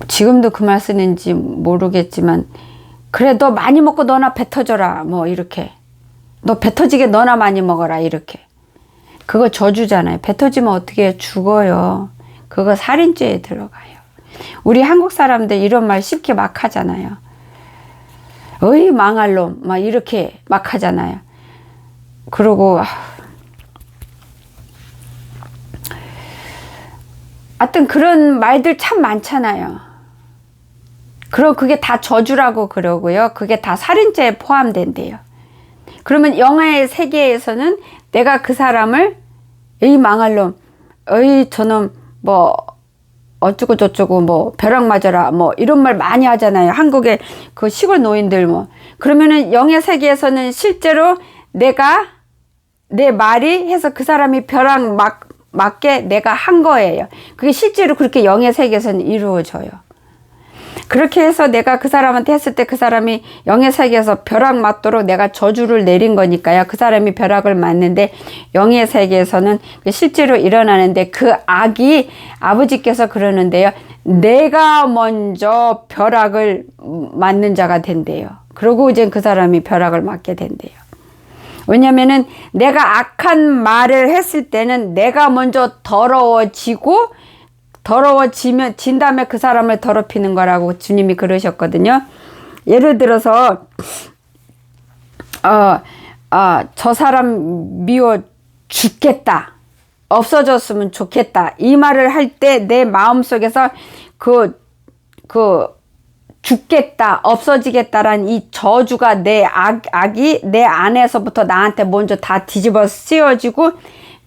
지금도 그 말 쓰는지 모르겠지만 그래 너 많이 먹고 너나 배 터져라 이렇게 너 배 터지게 너나 많이 먹어라 이렇게. 그거 저주잖아요. 배 터지면 어떻게 죽어요. 그거 살인죄에 들어가요. 우리 한국 사람들 이런 말 쉽게 막 하잖아요. 어이 망할 놈 막 이렇게 막 하잖아요. 그리고 하여튼 그런 말들 참 많잖아요. 그리고 그게 다 저주라고 그러고요. 그게 다 살인죄에 포함된대요. 그러면 영의 세계에서는 내가 그 사람을 에이 망할 놈, 어이 저놈 어쩌고 저쩌고 벼락 맞아라 이런 말 많이 하잖아요. 한국의 그 시골 노인들 그러면은 영의 세계에서는 실제로 내가 내 말이 해서 그 사람이 벼락 맞게 내가 한 거예요. 그게 실제로 그렇게 영의 세계에서는 이루어져요. 그렇게 해서 내가 그 사람한테 했을 때 그 사람이 영의 세계에서 벼락 맞도록 내가 저주를 내린 거니까요. 그 사람이 벼락을 맞는데 영의 세계에서는 실제로 일어나는데 그 악이 아버지께서 그러는데요. 내가 먼저 벼락을 맞는 자가 된대요. 그러고 이제 그 사람이 벼락을 맞게 된대요. 왜냐면은 내가 악한 말을 했을 때는 내가 먼저 진 다음에 그 사람을 더럽히는 거라고 주님이 그러셨거든요. 예를 들어서 저 사람 미워 죽겠다, 없어졌으면 좋겠다 이 말을 할 때 내 마음속에서 그 죽겠다, 없어지겠다라는 이 저주가 내 악이 내 안에서부터 나한테 먼저 다 뒤집어 씌워지고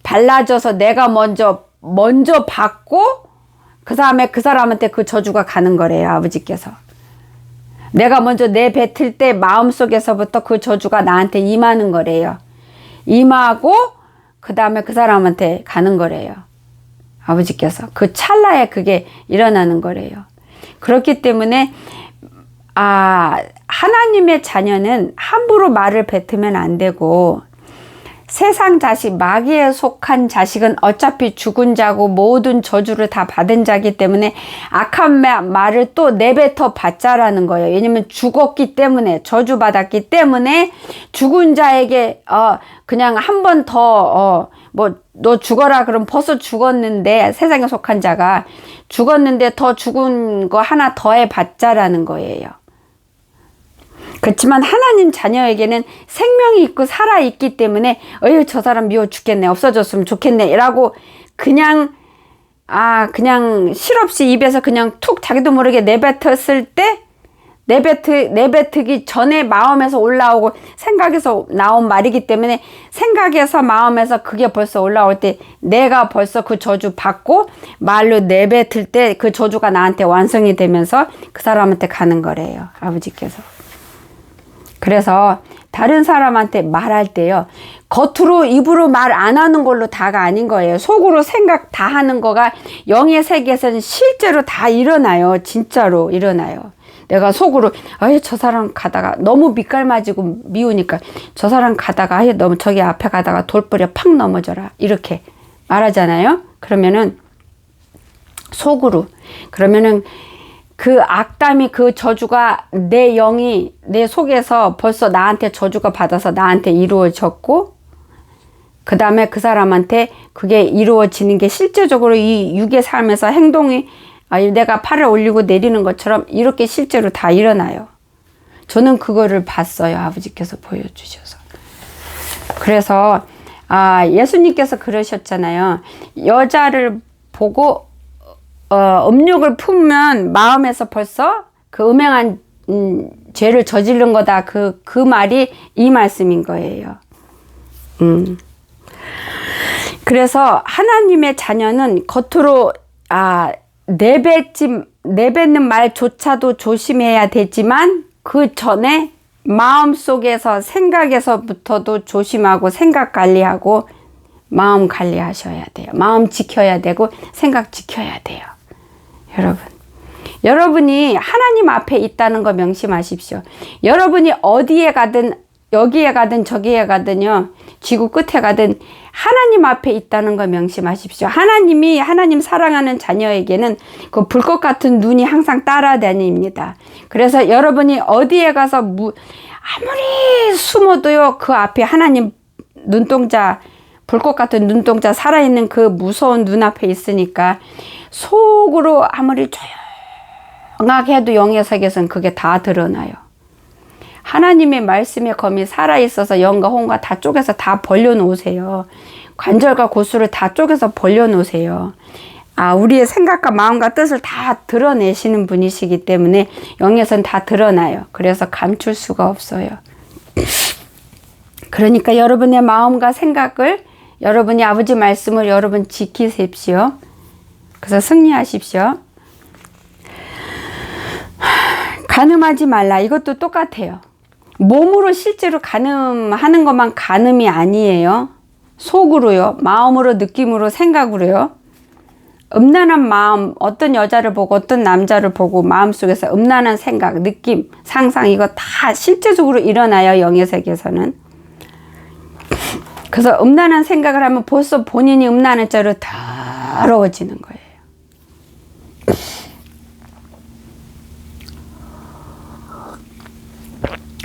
발라져서 내가 먼저 받고 그 다음에 그 사람한테 그 저주가 가는 거래요. 아버지께서. 내가 먼저 내뱉을 때 마음속에서부터 그 저주가 나한테 임하는 거래요. 임하고 그 다음에 그 사람한테 가는 거래요. 아버지께서. 그 찰나에 그게 일어나는 거래요. 그렇기 때문에 하나님의 자녀는 함부로 말을 뱉으면 안 되고 세상 자식, 마귀에 속한 자식은 어차피 죽은 자고 모든 저주를 다 받은 자기 때문에 악한 말을 또 내뱉어 받자라는 거예요. 왜냐면 죽었기 때문에, 저주받았기 때문에 죽은 자에게 그냥 한 번 더 너 죽어라 그럼 벌써 죽었는데, 세상에 속한 자가 죽었는데 더 죽은 거 하나 더해 받자라는 거예요. 그렇지만 하나님 자녀에게는 생명이 있고 살아있기 때문에 저 사람 미워 죽겠네, 없어졌으면 좋겠네 라고 그냥 실없이 입에서 그냥 툭 자기도 모르게 내뱉었을 때 내뱉기 전에 마음에서 올라오고 생각에서 나온 말이기 때문에 생각에서 마음에서 그게 벌써 올라올 때 내가 벌써 그 저주 받고 말로 내뱉을 때 그 저주가 나한테 완성이 되면서 그 사람한테 가는 거래요. 아버지께서. 그래서 다른 사람한테 말할 때요. 겉으로 입으로 말 안 하는 걸로 다가 아닌 거예요. 속으로 생각 다 하는 거가 영의 세계에서는 실제로 다 일어나요. 진짜로 일어나요. 내가 속으로 아유 저 사람 가다가 너무 밑갈맞이고 미우니까 저 사람 가다가 아유 너무 저기 앞에 가다가 돌부려 팍 넘어져라 이렇게 말하잖아요. 그러면은 속으로 그러면은 그 악담이 그 저주가 내 영이 내 속에서 벌써 나한테 저주가 받아서 나한테 이루어졌고 그 다음에 그 사람한테 그게 이루어지는 게 실제적으로 이 육의 삶에서 행동이 내가 팔을 올리고 내리는 것처럼 이렇게 실제로 다 일어나요. 저는 그거를 봤어요. 아버지께서 보여주셔서. 그래서 예수님께서 그러셨잖아요. 여자를 보고 음욕을 품으면 마음에서 벌써 그 음행한 죄를 저지른 거다. 그 말이 이 말씀인 거예요. 그래서 하나님의 자녀는 겉으로 내뱉는 말조차도 조심해야 되지만 그 전에 마음속에서 생각에서부터도 조심하고 생각 관리하고 마음 관리하셔야 돼요. 마음 지켜야 되고 생각 지켜야 돼요. 여러분이 하나님 앞에 있다는 거 명심하십시오. 여러분이 어디에 가든 여기에 가든 저기에 가든요. 지구 끝에 가든 하나님 앞에 있다는 거 명심하십시오. 하나님 사랑하는 자녀에게는 그 불꽃 같은 눈이 항상 따라다닙니다. 그래서 여러분이 어디에 가서 아무리 숨어도요. 그 앞에 하나님 눈동자 불꽃 같은 눈동자 살아있는 그 무서운 눈앞에 있으니까 속으로 아무리 조용하게 해도 영의 세계에서는 그게 다 드러나요. 하나님의 말씀의 검이 살아있어서 영과 혼과 다 쪼개서 다 벌려놓으세요. 관절과 고수를 다 쪼개서 벌려놓으세요. 우리의 생각과 마음과 뜻을 다 드러내시는 분이시기 때문에 영에서는 다 드러나요. 그래서 감출 수가 없어요. 그러니까 여러분의 마음과 생각을 여러분이 아버지 말씀을 여러분 지키십시오. 그래서 승리하십시오. 간음하지 말라. 이것도 똑같아요. 몸으로 실제로 간음하는 것만 간음이 아니에요. 속으로요. 마음으로 느낌으로 생각으로요. 음란한 마음 어떤 여자를 보고 어떤 남자를 보고 마음속에서 음란한 생각 느낌 상상 이거 다 실제적으로 일어나요. 영의 세계에서는. 그래서 음란한 생각을 하면 벌써 본인이 음란한 자로 더러워지는 거예요.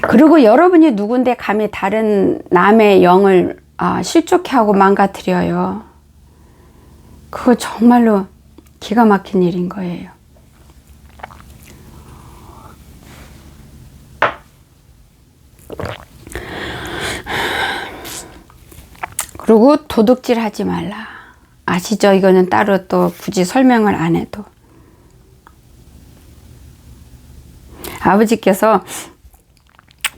그리고 여러분이 누군데 감히 다른 남의 영을 실족해 하고 망가뜨려요. 그거 정말로 기가 막힌 일인 거예요. 그리고 도둑질 하지 말라. 아시죠? 이거는 따로 또 굳이 설명을 안 해도. 아버지께서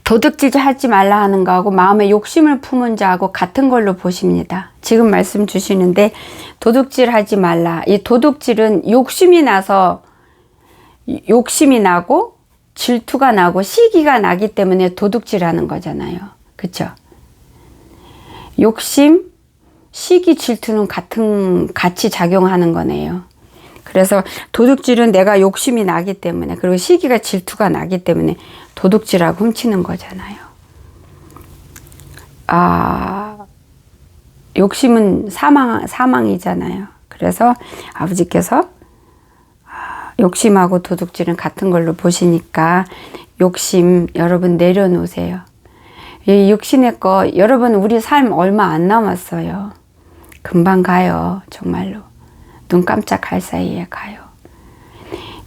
도둑질 하지 말라 하는 거하고 마음에 욕심을 품은 자하고 같은 걸로 보십니다. 지금 말씀 주시는데 도둑질 하지 말라. 이 도둑질은 욕심이 나고 질투가 나고 시기가 나기 때문에 도둑질 하는 거잖아요. 그쵸? 욕심, 시기, 질투는 같이 작용하는 거네요. 그래서 도둑질은 내가 욕심이 나기 때문에 그리고 시기가 질투가 나기 때문에 도둑질하고 훔치는 거잖아요. 욕심은 사망이잖아요. 그래서 아버지께서 욕심하고 도둑질은 같은 걸로 보시니까 욕심 여러분 내려놓으세요. 이 육신의 거 여러분 우리 삶 얼마 안 남았어요. 금방 가요. 정말로. 눈 깜짝할 사이에 가요.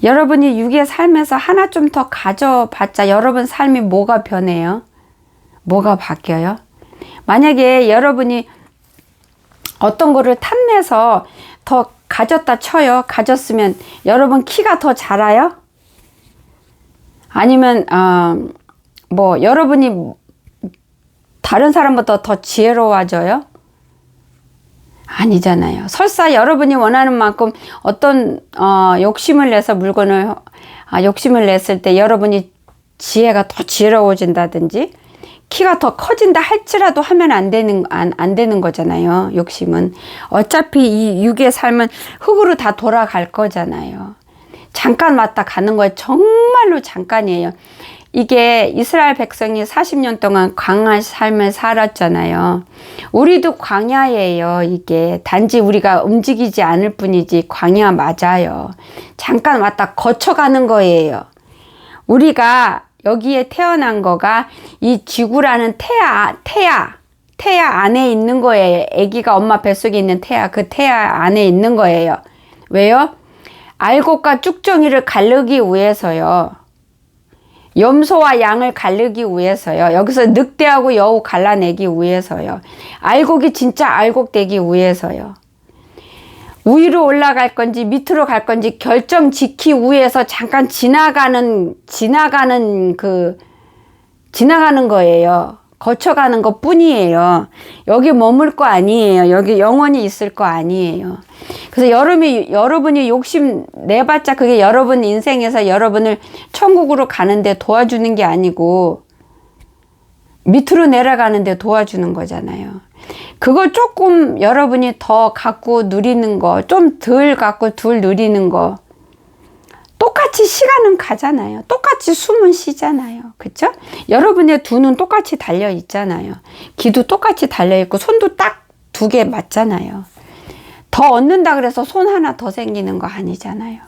여러분이 육의 삶에서 하나 좀 더 가져봤자 여러분 삶이 뭐가 변해요? 뭐가 바뀌어요? 만약에 여러분이 어떤 거를 탐내서 더 가졌다 쳐요. 가졌으면 여러분 키가 더 자라요? 아니면 뭐 여러분이 다른 사람보다 더 지혜로워져요? 아니잖아요. 설사 여러분이 원하는 만큼 어떤 욕심을 내서 물건을 욕심을 냈을 때 여러분이 지혜가 더 지혜로워진다든지 키가 더 커진다 할지라도 하면 안 되는 거잖아요. 욕심은 어차피 이 육의 삶은 흙으로 다 돌아갈 거잖아요. 잠깐 왔다 가는 거예요. 정말로 잠깐이에요. 이게 이스라엘 백성이 40년 동안 광야 삶을 살았잖아요. 우리도 광야예요. 이게 단지 우리가 움직이지 않을 뿐이지 광야 맞아요. 잠깐 왔다 거쳐가는 거예요. 우리가 여기에 태어난 거가 이 지구라는 태아 안에 있는 거예요. 아기가 엄마 뱃속에 있는 그 태아 안에 있는 거예요. 왜요? 알곡과 쭉정이를 가르기 위해서요. 염소와 양을 가르기 위해서요. 여기서 늑대하고 여우 갈라내기 위해서요. 알곡이 진짜 알곡 되기 위해서요. 위로 올라갈 건지 밑으로 갈 건지 결정 짓기 위해서 잠깐 지나가는 거예요. 거쳐가는 것 뿐이에요. 여기 머물 거 아니에요. 여기 영원히 있을 거 아니에요. 그래서 여러분이 욕심 내봤자 그게 여러분 인생에서 여러분을 천국으로 가는데 도와주는 게 아니고 밑으로 내려가는데 도와주는 거잖아요. 그거 조금 여러분이 더 갖고 누리는 거, 좀 덜 갖고 덜 누리는 거, 똑같이 시간은 가잖아요. 똑같이 숨은 쉬잖아요. 그쵸? 여러분의 두 눈 똑같이 달려 있잖아요. 귀도 똑같이 달려 있고 손도 딱 2개 맞잖아요. 더 얻는다 그래서 손 하나 더 생기는 거 아니잖아요.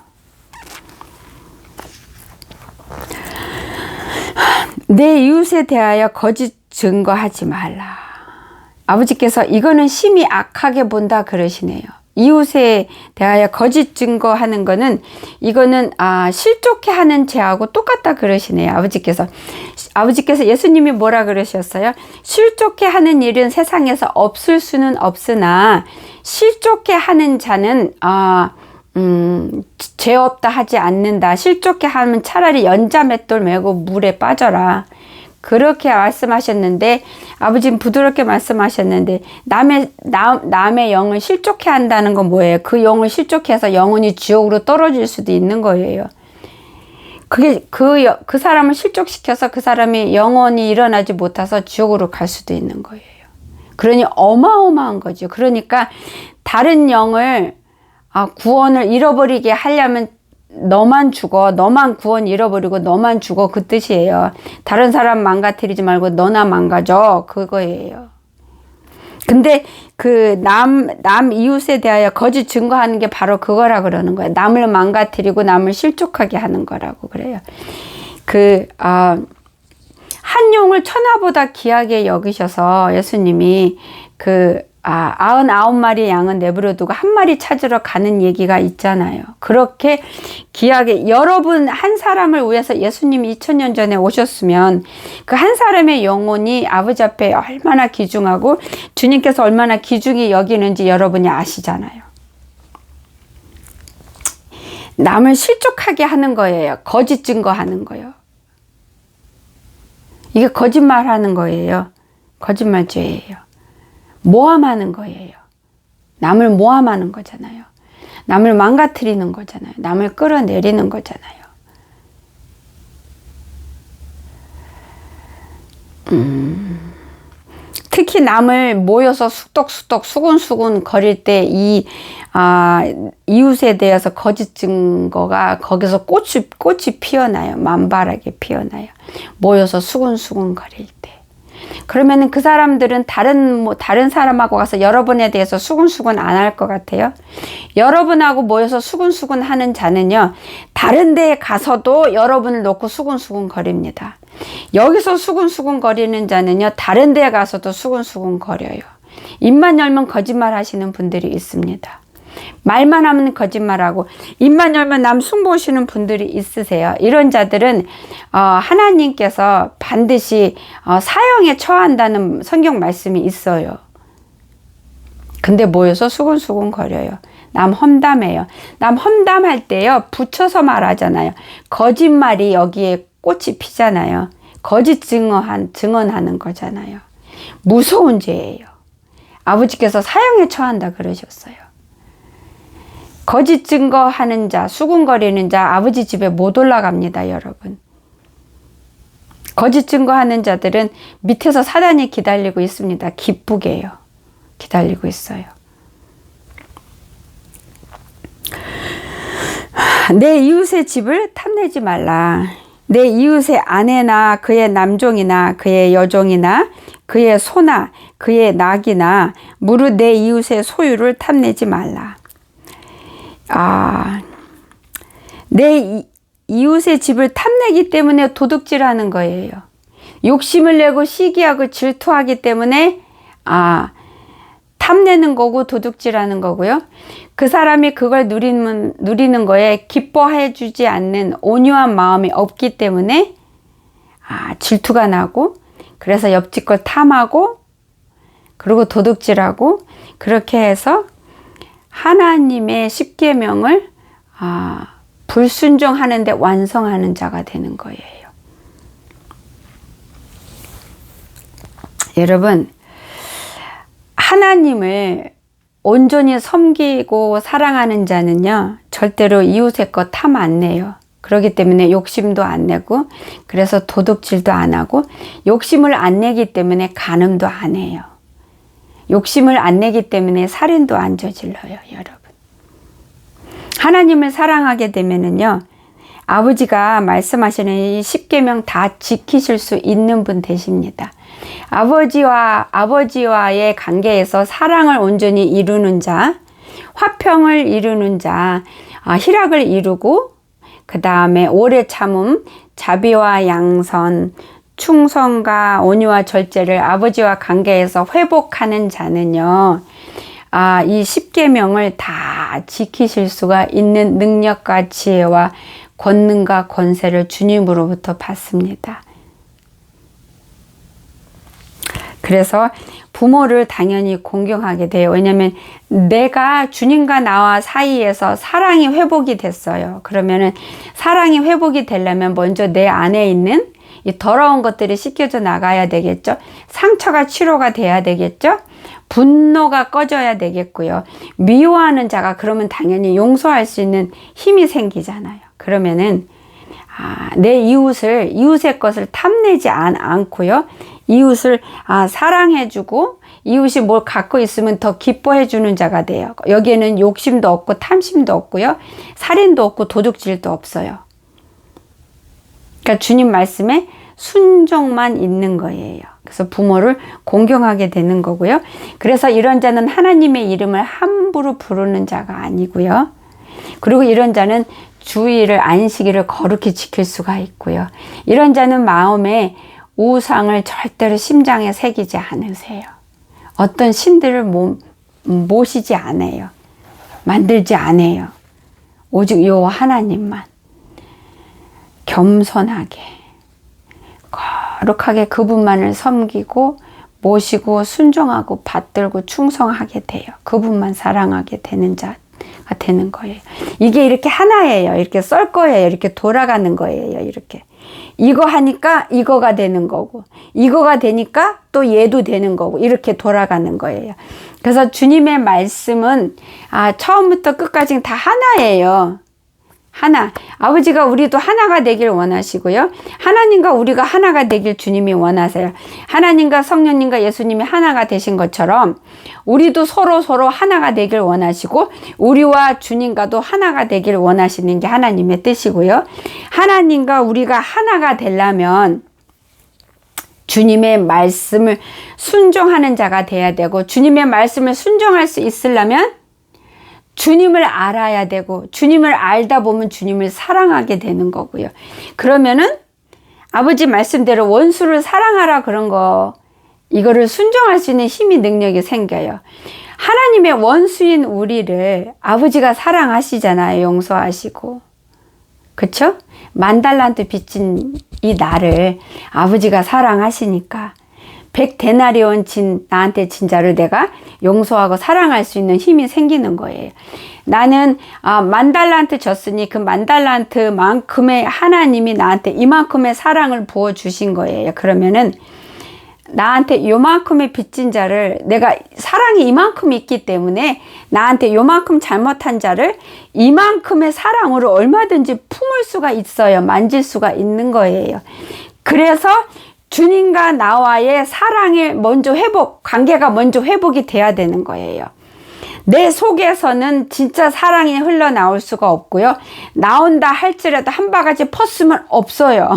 내 이웃에 대하여 거짓 증거하지 말라. 아버지께서 이거는 심히 악하게 본다 그러시네요. 이웃에 대하여 거짓 증거하는 거는 이거는 실족해 하는 죄하고 똑같다 그러시네요. 아버지께서 예수님이 뭐라 그러셨어요? 실족해 하는 일은 세상에서 없을 수는 없으나 실족해 하는 자는 죄 없다 하지 않는다. 실족해 하면 차라리 연자맷돌 메고 물에 빠져라. 그렇게 말씀하셨는데 아버지는 부드럽게 말씀하셨는데 남의 영을 실족해 한다는 건 뭐예요? 그 영을 실족해서 영혼이 지옥으로 떨어질 수도 있는 거예요. 그게 그 사람을 실족시켜서 그 사람이 영혼이 일어나지 못해서 지옥으로 갈 수도 있는 거예요. 그러니 어마어마한 거죠. 그러니까 다른 영을 구원을 잃어버리게 하려면 너만 죽어, 너만 구원 잃어버리고 너만 죽어, 그 뜻이에요. 다른 사람 망가뜨리지 말고 너나 망가져, 그거예요. 근데 그 남 이웃에 대하여 거짓 증거하는 게 바로 그거라 그러는 거예요. 남을 망가뜨리고 남을 실족하게 하는 거라고 그래요. 한 용을 천하보다 귀하게 여기셔서 예수님이 99마리 양은 내버려 두고 한 마리 찾으러 가는 얘기가 있잖아요. 그렇게 귀하게 여러분 한 사람을 위해서 예수님이 2000년 전에 오셨으면 그 한 사람의 영혼이 아버지 앞에 얼마나 귀중하고 주님께서 얼마나 귀중히 여기는지 여러분이 아시잖아요. 남을 실족하게 하는 거예요. 거짓 증거하는 거예요. 이게 거짓말하는 거예요. 거짓말죄예요. 모함하는 거예요. 남을 모함하는 거잖아요. 남을 망가뜨리는 거잖아요. 남을 끌어내리는 거잖아요. 특히 남을 모여서 숙덕숙덕 수군수군 거릴 때 이웃에 대해서 거짓 증거가 거기서 꽃이 피어나요. 만발하게 피어나요. 모여서 수군수군 거릴 때. 그러면은 그 사람들은 다른 사람하고 가서 여러분에 대해서 수군수군 안 할 것 같아요. 여러분하고 모여서 수군수군 하는 자는요, 다른 데에 가서도 여러분을 놓고 수군수군 거립니다. 여기서 수군수군 거리는 자는요, 다른 데에 가서도 수군수군 거려요. 입만 열면 거짓말 하시는 분들이 있습니다. 말만 하면 거짓말하고 입만 열면 남 숭보시는 분들이 있으세요. 이런 자들은 하나님께서 반드시 사형에 처한다는 성경 말씀이 있어요. 근데 모여서 수군수군 거려요. 남 험담해요. 남 험담할 때요, 붙여서 말하잖아요. 거짓말이 여기에 꽃이 피잖아요. 거짓 증언하는 거잖아요. 무서운 죄예요. 아버지께서 사형에 처한다 그러셨어요. 거짓 증거하는 자, 수군거리는 자 아버지 집에 못 올라갑니다, 여러분. 거짓 증거하는 자들은 밑에서 사단이 기다리고 있습니다. 기쁘게요. 기다리고 있어요. 내 이웃의 집을 탐내지 말라. 내 이웃의 아내나 그의 남종이나 그의 여종이나 그의 소나 그의 낙이나 무릇 내 이웃의 소유를 탐내지 말라. 내 이웃의 집을 탐내기 때문에 도둑질하는 거예요. 욕심을 내고 시기하고 질투하기 때문에 탐내는 거고 도둑질하는 거고요. 그 사람이 그걸 누리는 거에 기뻐해 주지 않는 온유한 마음이 없기 때문에 질투가 나고, 그래서 옆집 걸 탐하고 그리고 도둑질하고, 그렇게 해서 하나님의 십계명을 불순종하는데 완성하는 자가 되는 거예요. 여러분, 하나님을 온전히 섬기고 사랑하는 자는요, 절대로 이웃의 것 탐 안 내요. 그렇기 때문에 욕심도 안 내고, 그래서 도둑질도 안 하고, 욕심을 안 내기 때문에 간음도 안 해요. 욕심을 안 내기 때문에 살인도 안 저질러요, 여러분. 하나님을 사랑하게 되면은요, 아버지가 말씀하시는 이 십계명 다 지키실 수 있는 분 되십니다. 아버지와의 관계에서 사랑을 온전히 이루는 자, 화평을 이루는 자, 희락을 이루고, 그 다음에 오래 참음, 자비와 양선, 충성과 온유와 절제를 아버지와 관계에서 회복하는 자는요, 이 십계명을 다 지키실 수가 있는 능력과 지혜와 권능과 권세를 주님으로부터 받습니다. 그래서 부모를 당연히 공경하게 돼요. 왜냐하면 내가 주님과 나와 사이에서 사랑이 회복이 됐어요. 그러면은 사랑이 회복이 되려면 먼저 내 안에 있는 이 더러운 것들이 씻겨져 나가야 되겠죠. 상처가 치료가 돼야 되겠죠. 분노가 꺼져야 되겠고요. 미워하는 자가 그러면 당연히 용서할 수 있는 힘이 생기잖아요. 그러면은 내 이웃의 것을 탐내지 않고요. 이웃을 사랑해주고, 이웃이 뭘 갖고 있으면 더 기뻐해주는 자가 돼요. 여기에는 욕심도 없고 탐심도 없고요. 살인도 없고 도둑질도 없어요. 그러니까 주님 말씀에 순종만 있는 거예요. 그래서 부모를 공경하게 되는 거고요. 그래서 이런 자는 하나님의 이름을 함부로 부르는 자가 아니고요. 그리고 이런 자는 주일을, 안식일을 거룩히 지킬 수가 있고요. 이런 자는 마음에 우상을 절대로 심장에 새기지 않으세요. 어떤 신들을 모시지 않아요. 만들지 않아요. 오직 요 하나님만 겸손하게 거룩하게 그분만을 섬기고 모시고 순종하고 받들고 충성하게 돼요. 그분만 사랑하게 되는 자가 되는 거예요. 이게 이렇게 하나예요. 이렇게 썰 거예요. 이렇게 돌아가는 거예요. 이렇게. 이거 하니까 이거가 되는 거고, 이거가 되니까 또 얘도 되는 거고, 이렇게 돌아가는 거예요. 그래서 주님의 말씀은 처음부터 끝까지 다 하나예요. 하나. 아버지가 우리도 하나가 되길 원하시고요. 하나님과 우리가 하나가 되길 주님이 원하세요. 하나님과 성령님과 예수님이 하나가 되신 것처럼 우리도 서로 하나가 되길 원하시고, 우리와 주님과도 하나가 되길 원하시는 게 하나님의 뜻이고요. 하나님과 우리가 하나가 되려면 주님의 말씀을 순종하는 자가 돼야 되고, 주님의 말씀을 순종할 수 있으려면 주님을 알아야 되고, 주님을 알다 보면 주님을 사랑하게 되는 거고요. 그러면은 아버지 말씀대로 원수를 사랑하라 그런 거, 이거를 순종할 수 있는 힘이, 능력이 생겨요. 하나님의 원수인 우리를 아버지가 사랑하시잖아요. 용서하시고. 그쵸? 10,000달란트 빚진 이 나를 아버지가 사랑하시니까 100데나리온 나한테 진 자를 내가 용서하고 사랑할 수 있는 힘이 생기는 거예요. 나는 10,000달란트 줬으니 그 10,000달란트만큼의 하나님이 나한테 이만큼의 사랑을 부어주신 거예요. 그러면은 나한테 요만큼의 빚진 자를, 내가 사랑이 이만큼 있기 때문에 나한테 요만큼 잘못한 자를 이만큼의 사랑으로 얼마든지 품을 수가 있어요. 만질 수가 있는 거예요. 그래서 주님과 나와의 사랑의 먼저 관계가 먼저 회복이 돼야 되는 거예요. 내 속에서는 진짜 사랑이 흘러나올 수가 없고요. 나온다 할지라도 한 바가지 펐으면 없어요.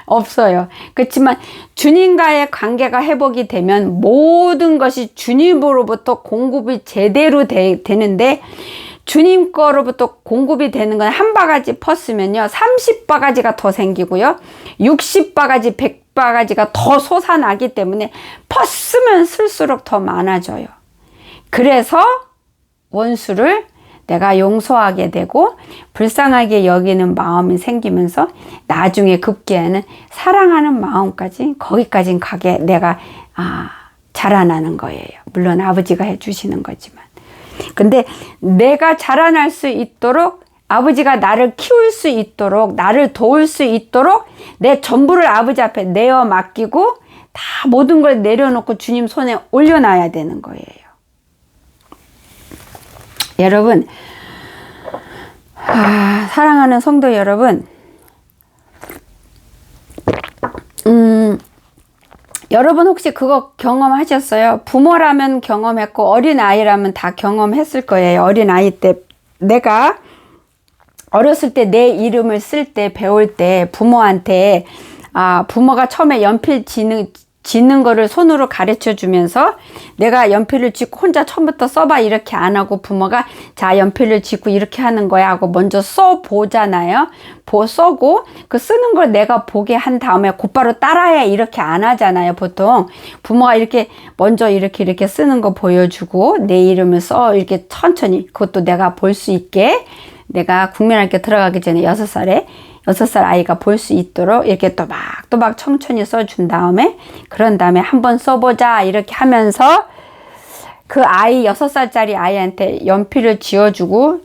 없어요. 그렇지만 주님과의 관계가 회복이 되면 모든 것이 주님으로부터 공급이 제대로 되는데, 주님 거로부터 공급이 되는 건 한 바가지 펐으면요 30바가지가 더 생기고요 60바가지 100바가지가 더 솟아나기 때문에 펐으면 쓸수록 더 많아져요. 그래서 원수를 내가 용서하게 되고 불쌍하게 여기는 마음이 생기면서 나중에 급기에는 사랑하는 마음까지, 거기까지 가게 내가 자라나는 거예요. 물론 아버지가 해주시는 거지만. 근데 내가 자라날 수 있도록, 아버지가 나를 키울 수 있도록, 나를 도울 수 있도록 내 전부를 아버지 앞에 내어 맡기고 다 모든 걸 내려놓고 주님 손에 올려놔야 되는 거예요. 여러분, 사랑하는 성도 여러분, 여러분 혹시 그거 경험하셨어요? 부모라면 경험했고 어린아이라면 다 경험했을 거예요. 어린아이 때 내가 어렸을 때 내 이름을 쓸 때, 배울 때 부모한테 부모가 처음에 연필 짓는 거를 손으로 가르쳐 주면서 내가 연필을 짚고 혼자 처음부터 써봐 이렇게 안 하고 부모가 자 연필을 짚고 이렇게 하는 거야 하고 먼저 써 보잖아요. 써고 그 쓰는 걸 내가 보게 한 다음에 곧바로 따라해 이렇게 안 하잖아요. 보통 부모가 이렇게 먼저 이렇게 쓰는 거 보여주고 내 이름을 써 이렇게 천천히, 그것도 내가 볼 수 있게, 내가 국민학교 들어가기 전에 6살 아이가 볼 수 있도록 이렇게 또박 천천히 써준 다음에, 그런 다음에 한번 써보자 이렇게 하면서 그 아이 6살짜리 아이한테 연필을 쥐어주고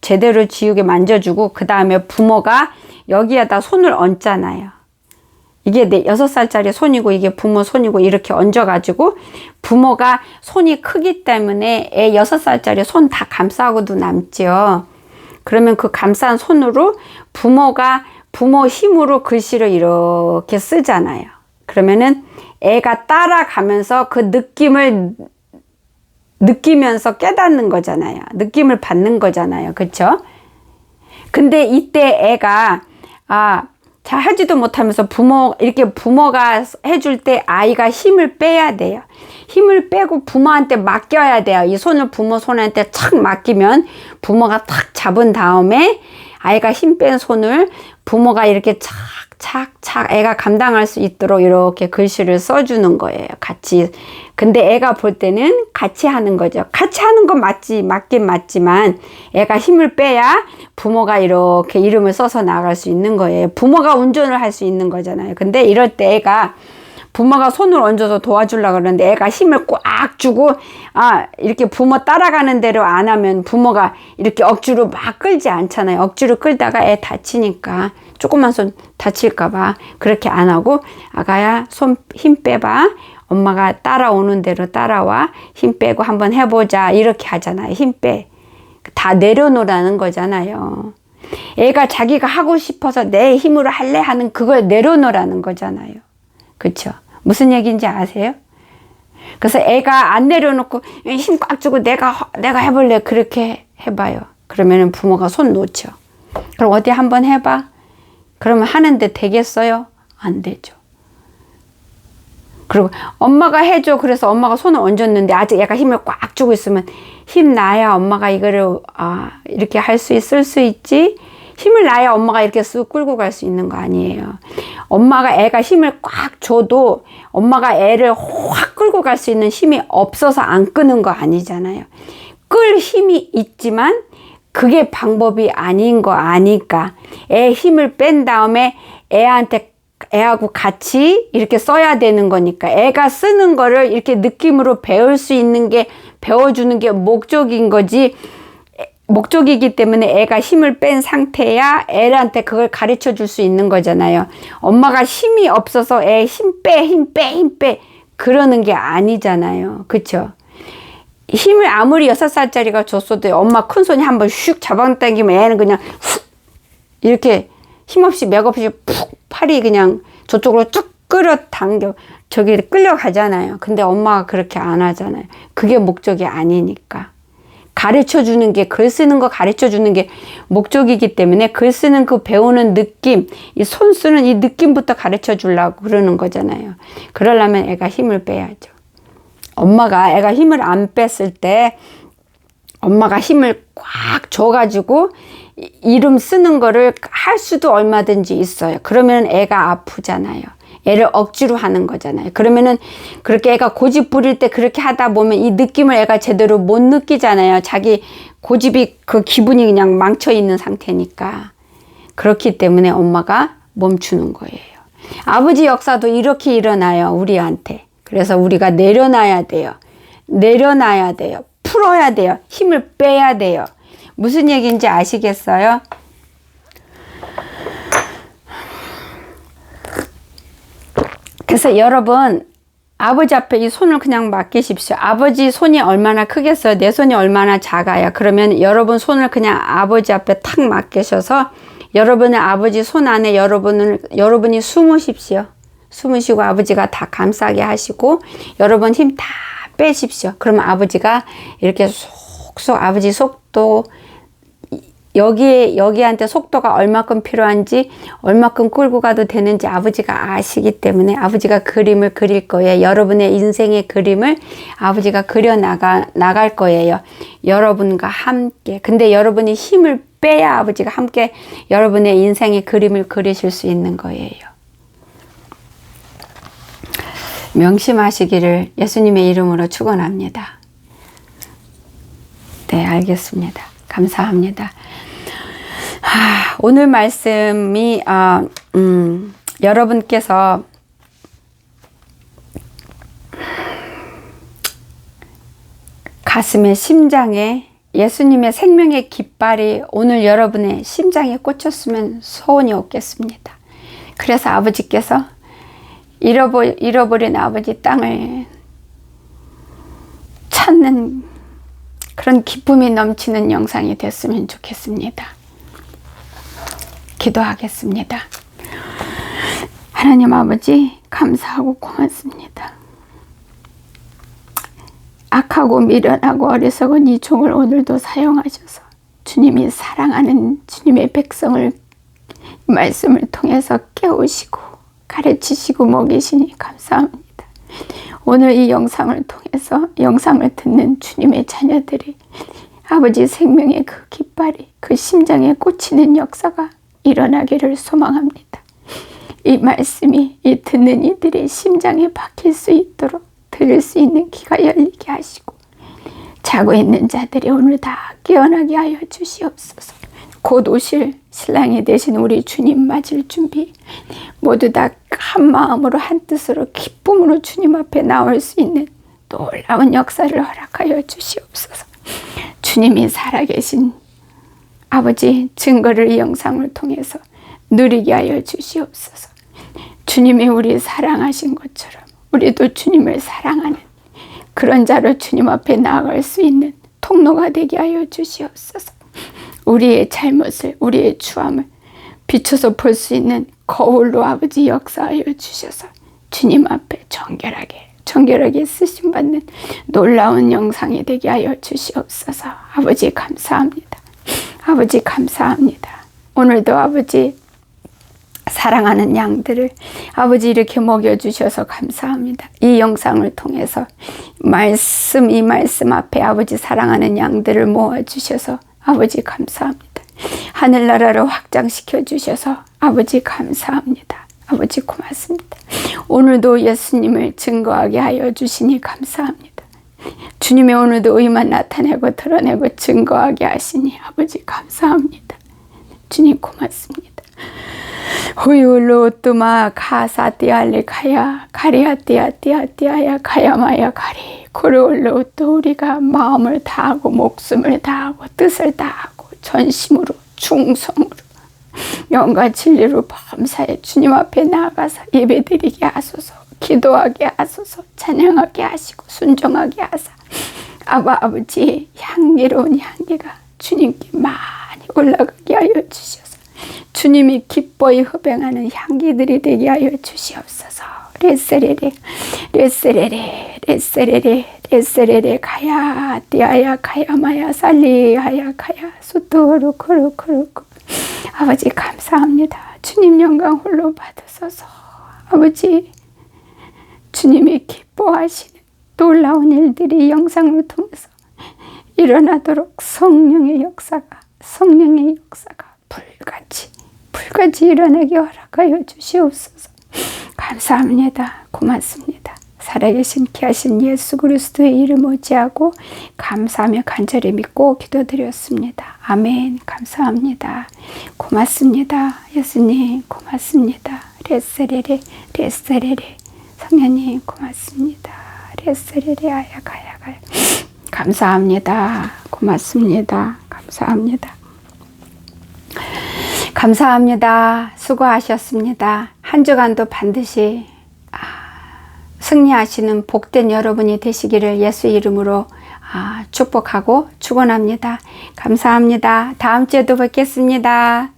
제대로 지우개 만져주고 그 다음에 부모가 여기에다 손을 얹잖아요. 이게 내 6살짜리 손이고 이게 부모 손이고 이렇게 얹어가지고 부모가 손이 크기 때문에 애 6살짜리 손 다 감싸고도 남죠. 그러면 그 감싼 손으로 부모 힘으로 글씨를 이렇게 쓰잖아요. 그러면은 애가 따라가면서 그 느낌을 느끼면서 깨닫는 거잖아요. 느낌을 받는 거잖아요. 그쵸? 근데 이때 애가 잘 하지도 못하면서 부모가 해줄 때 아이가 힘을 빼야 돼요. 힘을 빼고 부모한테 맡겨야 돼요. 이 손을 부모 손한테 착 맡기면 부모가 탁 잡은 다음에 아이가 힘 뺀 손을 부모가 이렇게 착착착 애가 감당할 수 있도록 이렇게 글씨를 써주는 거예요. 같이. 근데 애가 볼 때는 같이 하는 거죠. 같이 하는 건 맞긴 맞지만 애가 힘을 빼야 부모가 이렇게 이름을 써서 나갈 수 있는 거예요. 부모가 운전을 할 수 있는 거잖아요. 근데 이럴 때 애가 부모가 손을 얹어서 도와주려고 그러는데 애가 힘을 꽉 주고 이렇게 부모 따라가는 대로 안 하면 부모가 이렇게 억지로 막 끌지 않잖아요. 억지로 끌다가 애 다치니까, 조그만 손 다칠까 봐 그렇게 안 하고 아가야 손 힘 빼봐, 엄마가 따라오는 대로 따라와, 힘 빼고 한번 해보자 이렇게 하잖아요. 힘 빼. 다 내려놓으라는 거잖아요. 애가 자기가 하고 싶어서 내 힘으로 할래 하는 그걸 내려놓으라는 거잖아요. 그쵸? 무슨 얘기인지 아세요? 그래서 애가 안 내려놓고 힘 꽉 주고 내가 해볼래 그렇게 해봐요. 그러면은 부모가 손 놓죠. 그럼 어디 한번 해봐. 그러면 하는데 되겠어요? 안 되죠. 그리고 엄마가 해줘. 그래서 엄마가 손을 얹었는데 아직 애가 힘을 꽉 주고 있으면 힘 나야 엄마가 이거를 이렇게 할 수 있을 수 있지. 힘을 나야 엄마가 이렇게 쑥 끌고 갈 수 있는 거 아니에요. 엄마가 애가 힘을 꽉 줘도 엄마가 애를 확 끌고 갈 수 있는 힘이 없어서 안 끄는 거 아니잖아요. 끌 힘이 있지만 그게 방법이 아닌 거 아니까 애 힘을 뺀 다음에 애한테 애하고 같이 이렇게 써야 되는 거니까 애가 쓰는 거를 이렇게 느낌으로 배울 수 있는 게 배워주는 게 목적인 거지. 목적이기 때문에 애가 힘을 뺀 상태야 애한테 그걸 가르쳐 줄 수 있는 거잖아요. 엄마가 힘이 없어서 애 힘 빼 그러는 게 아니잖아요. 그쵸? 힘을 아무리 6살짜리가 줬어도 엄마 큰손이 한번 슉 잡아당기면 애는 그냥 훅 이렇게 힘없이 맥없이 푹 팔이 그냥 저쪽으로 쭉 끌어당겨 저기 끌려가잖아요. 근데 엄마가 그렇게 안 하잖아요. 그게 목적이 아니니까. 가르쳐 주는 게, 글 쓰는 거 가르쳐 주는 게 목적이기 때문에 글 쓰는 그 배우는 느낌, 이 손 쓰는 이 느낌부터 가르쳐 주려고 그러는 거잖아요. 그러려면 애가 힘을 빼야죠. 엄마가 애가 힘을 안 뺐을 때 엄마가 힘을 꽉 줘가지고 이름 쓰는 거를 할 수도 얼마든지 있어요. 그러면 애가 아프잖아요. 애를 억지로 하는 거잖아요. 그러면은 그렇게 애가 고집 부릴 때 그렇게 하다 보면 이 느낌을 애가 제대로 못 느끼잖아요. 자기 고집이 그 기분이 그냥 망쳐 있는 상태니까. 그렇기 때문에 엄마가 멈추는 거예요. 아버지 역사도 이렇게 일어나요. 우리한테. 그래서 우리가 내려놔야 돼요. 내려놔야 돼요. 풀어야 돼요. 힘을 빼야 돼요. 무슨 얘기인지 아시겠어요? 그래서 여러분 아버지 앞에 이 손을 그냥 맡기십시오. 아버지 손이 얼마나 크겠어요? 내 손이 얼마나 작아요? 그러면 여러분 손을 그냥 아버지 앞에 탁 맡기셔서 여러분의 아버지 손 안에 여러분이 숨으십시오. 숨으시고 아버지가 다 감싸게 하시고 여러분 힘 다 빼십시오. 그러면 아버지가 이렇게 속속 아버지 속도 여기한테 속도가 얼마큼 필요한지 얼마큼 끌고 가도 되는지 아버지가 아시기 때문에 아버지가 그림을 그릴 거예요. 여러분의 인생의 그림을 아버지가 그려 나갈 거예요. 여러분과 함께. 근데 여러분이 힘을 빼야 아버지가 함께 여러분의 인생의 그림을 그리실 수 있는 거예요. 명심하시기를 예수님의 이름으로 축원합니다. 네, 알겠습니다. 감사합니다. 오늘 말씀이 여러분께서 가슴에 심장에 예수님의 생명의 깃발이 오늘 여러분의 심장에 꽂혔으면 소원이 없겠습니다. 그래서 아버지께서 잃어버린 아버지 땅을 찾는 그런 기쁨이 넘치는 영상이 됐으면 좋겠습니다. 기도하겠습니다. 하나님 아버지 감사하고 고맙습니다. 악하고 미련하고 어리석은 이 종을 오늘도 사용하셔서 주님이 사랑하는 주님의 백성을 말씀을 통해서 깨우시고 가르치시고 먹이시니 감사합니다. 오늘 이 영상을 통해서 영상을 듣는 주님의 자녀들이 아버지 생명의 그 깃발이 그 심장에 꽂히는 역사가 일어나기를 소망합니다. 이 말씀이 이 듣는 이들의 심장에 박힐 수 있도록 들을 수 있는 귀가 열리게 하시고 자고 있는 자들이 오늘 다 깨어나게 하여 주시옵소서. 곧 오실 신랑이 되신 우리 주님 맞을 준비 모두 다 한 마음으로 한 뜻으로 기쁨으로 주님 앞에 나올 수 있는 놀라운 역사를 허락하여 주시옵소서. 주님이 살아계신 아버지 증거를 이 영상을 통해서 누리게 하여 주시옵소서. 주님이 우리 사랑하신 것처럼 우리도 주님을 사랑하는 그런 자로 주님 앞에 나아갈 수 있는 통로가 되게 하여 주시옵소서. 우리의 잘못을 우리의 추함을 비춰서 볼 수 있는 거울로 아버지 역사하여 주셔서 주님 앞에 정결하게 쓰심받는 놀라운 영상이 되게 하여 주시옵소서. 아버지 감사합니다. 아버지 감사합니다. 오늘도 아버지 사랑하는 양들을 아버지 이렇게 먹여주셔서 감사합니다. 이 영상을 통해서 이 말씀 앞에 아버지 사랑하는 양들을 모아주셔서 아버지 감사합니다. 하늘나라를 확장시켜 주셔서 아버지 감사합니다. 아버지 고맙습니다. 오늘도 예수님을 증거하게 하여 주시니 감사합니다. 주님의 오늘도 의만 나타내고 드러내고 증거하게 하시니 아버지 감사합니다. 주님 고맙습니다. 후유로 뚜마 가사 띠알레 가야 가리아 띠아 띠아 띠아야 가야마야 가리 그롤로 또 우리가 마음을 다하고 목숨을 다하고 뜻을 다하고 전심으로 충성으로 영과 진리로 범사에 주님 앞에 나아가서 예배드리게 하소서. 기도하게 하소서. 찬양하게 하시고 순종하게 하사 아버지 향기로운 향기가 주님께 많이 올라가게 하여 주셔서 주님이 기뻐히 흡행하는 향기들이 되게 하여 주시옵소서. 레세레레 레세레레 레세레레 레세레레 가야 띠아야 가야마야 살리하야 가야 소토로 코로코로코 아버지 감사합니다. 주님 영광 홀로 받으소서. 아버지 주님이 기뻐하시는 놀라운 일들이 영상을 통해서 일어나도록 성령의 역사가 불같이 일어나게 허락하여 주시옵소서. 감사합니다. 고맙습니다. 살아계신 귀하신 예수 그리스도의 이름 의지하고 감사하며 간절히 믿고 기도드렸습니다. 아멘. 감사합니다. 고맙습니다. 예수님 고맙습니다. 레세레레 레세레레 성령님 고맙습니다. 레세레레 아야가야가야 감사합니다. 고맙습니다. 감사합니다. 감사합니다. 수고하셨습니다. 한 주간도 반드시 승리하시는 복된 여러분이 되시기를 예수 이름으로 축복하고 축원합니다. 감사합니다. 다음 주에도 뵙겠습니다.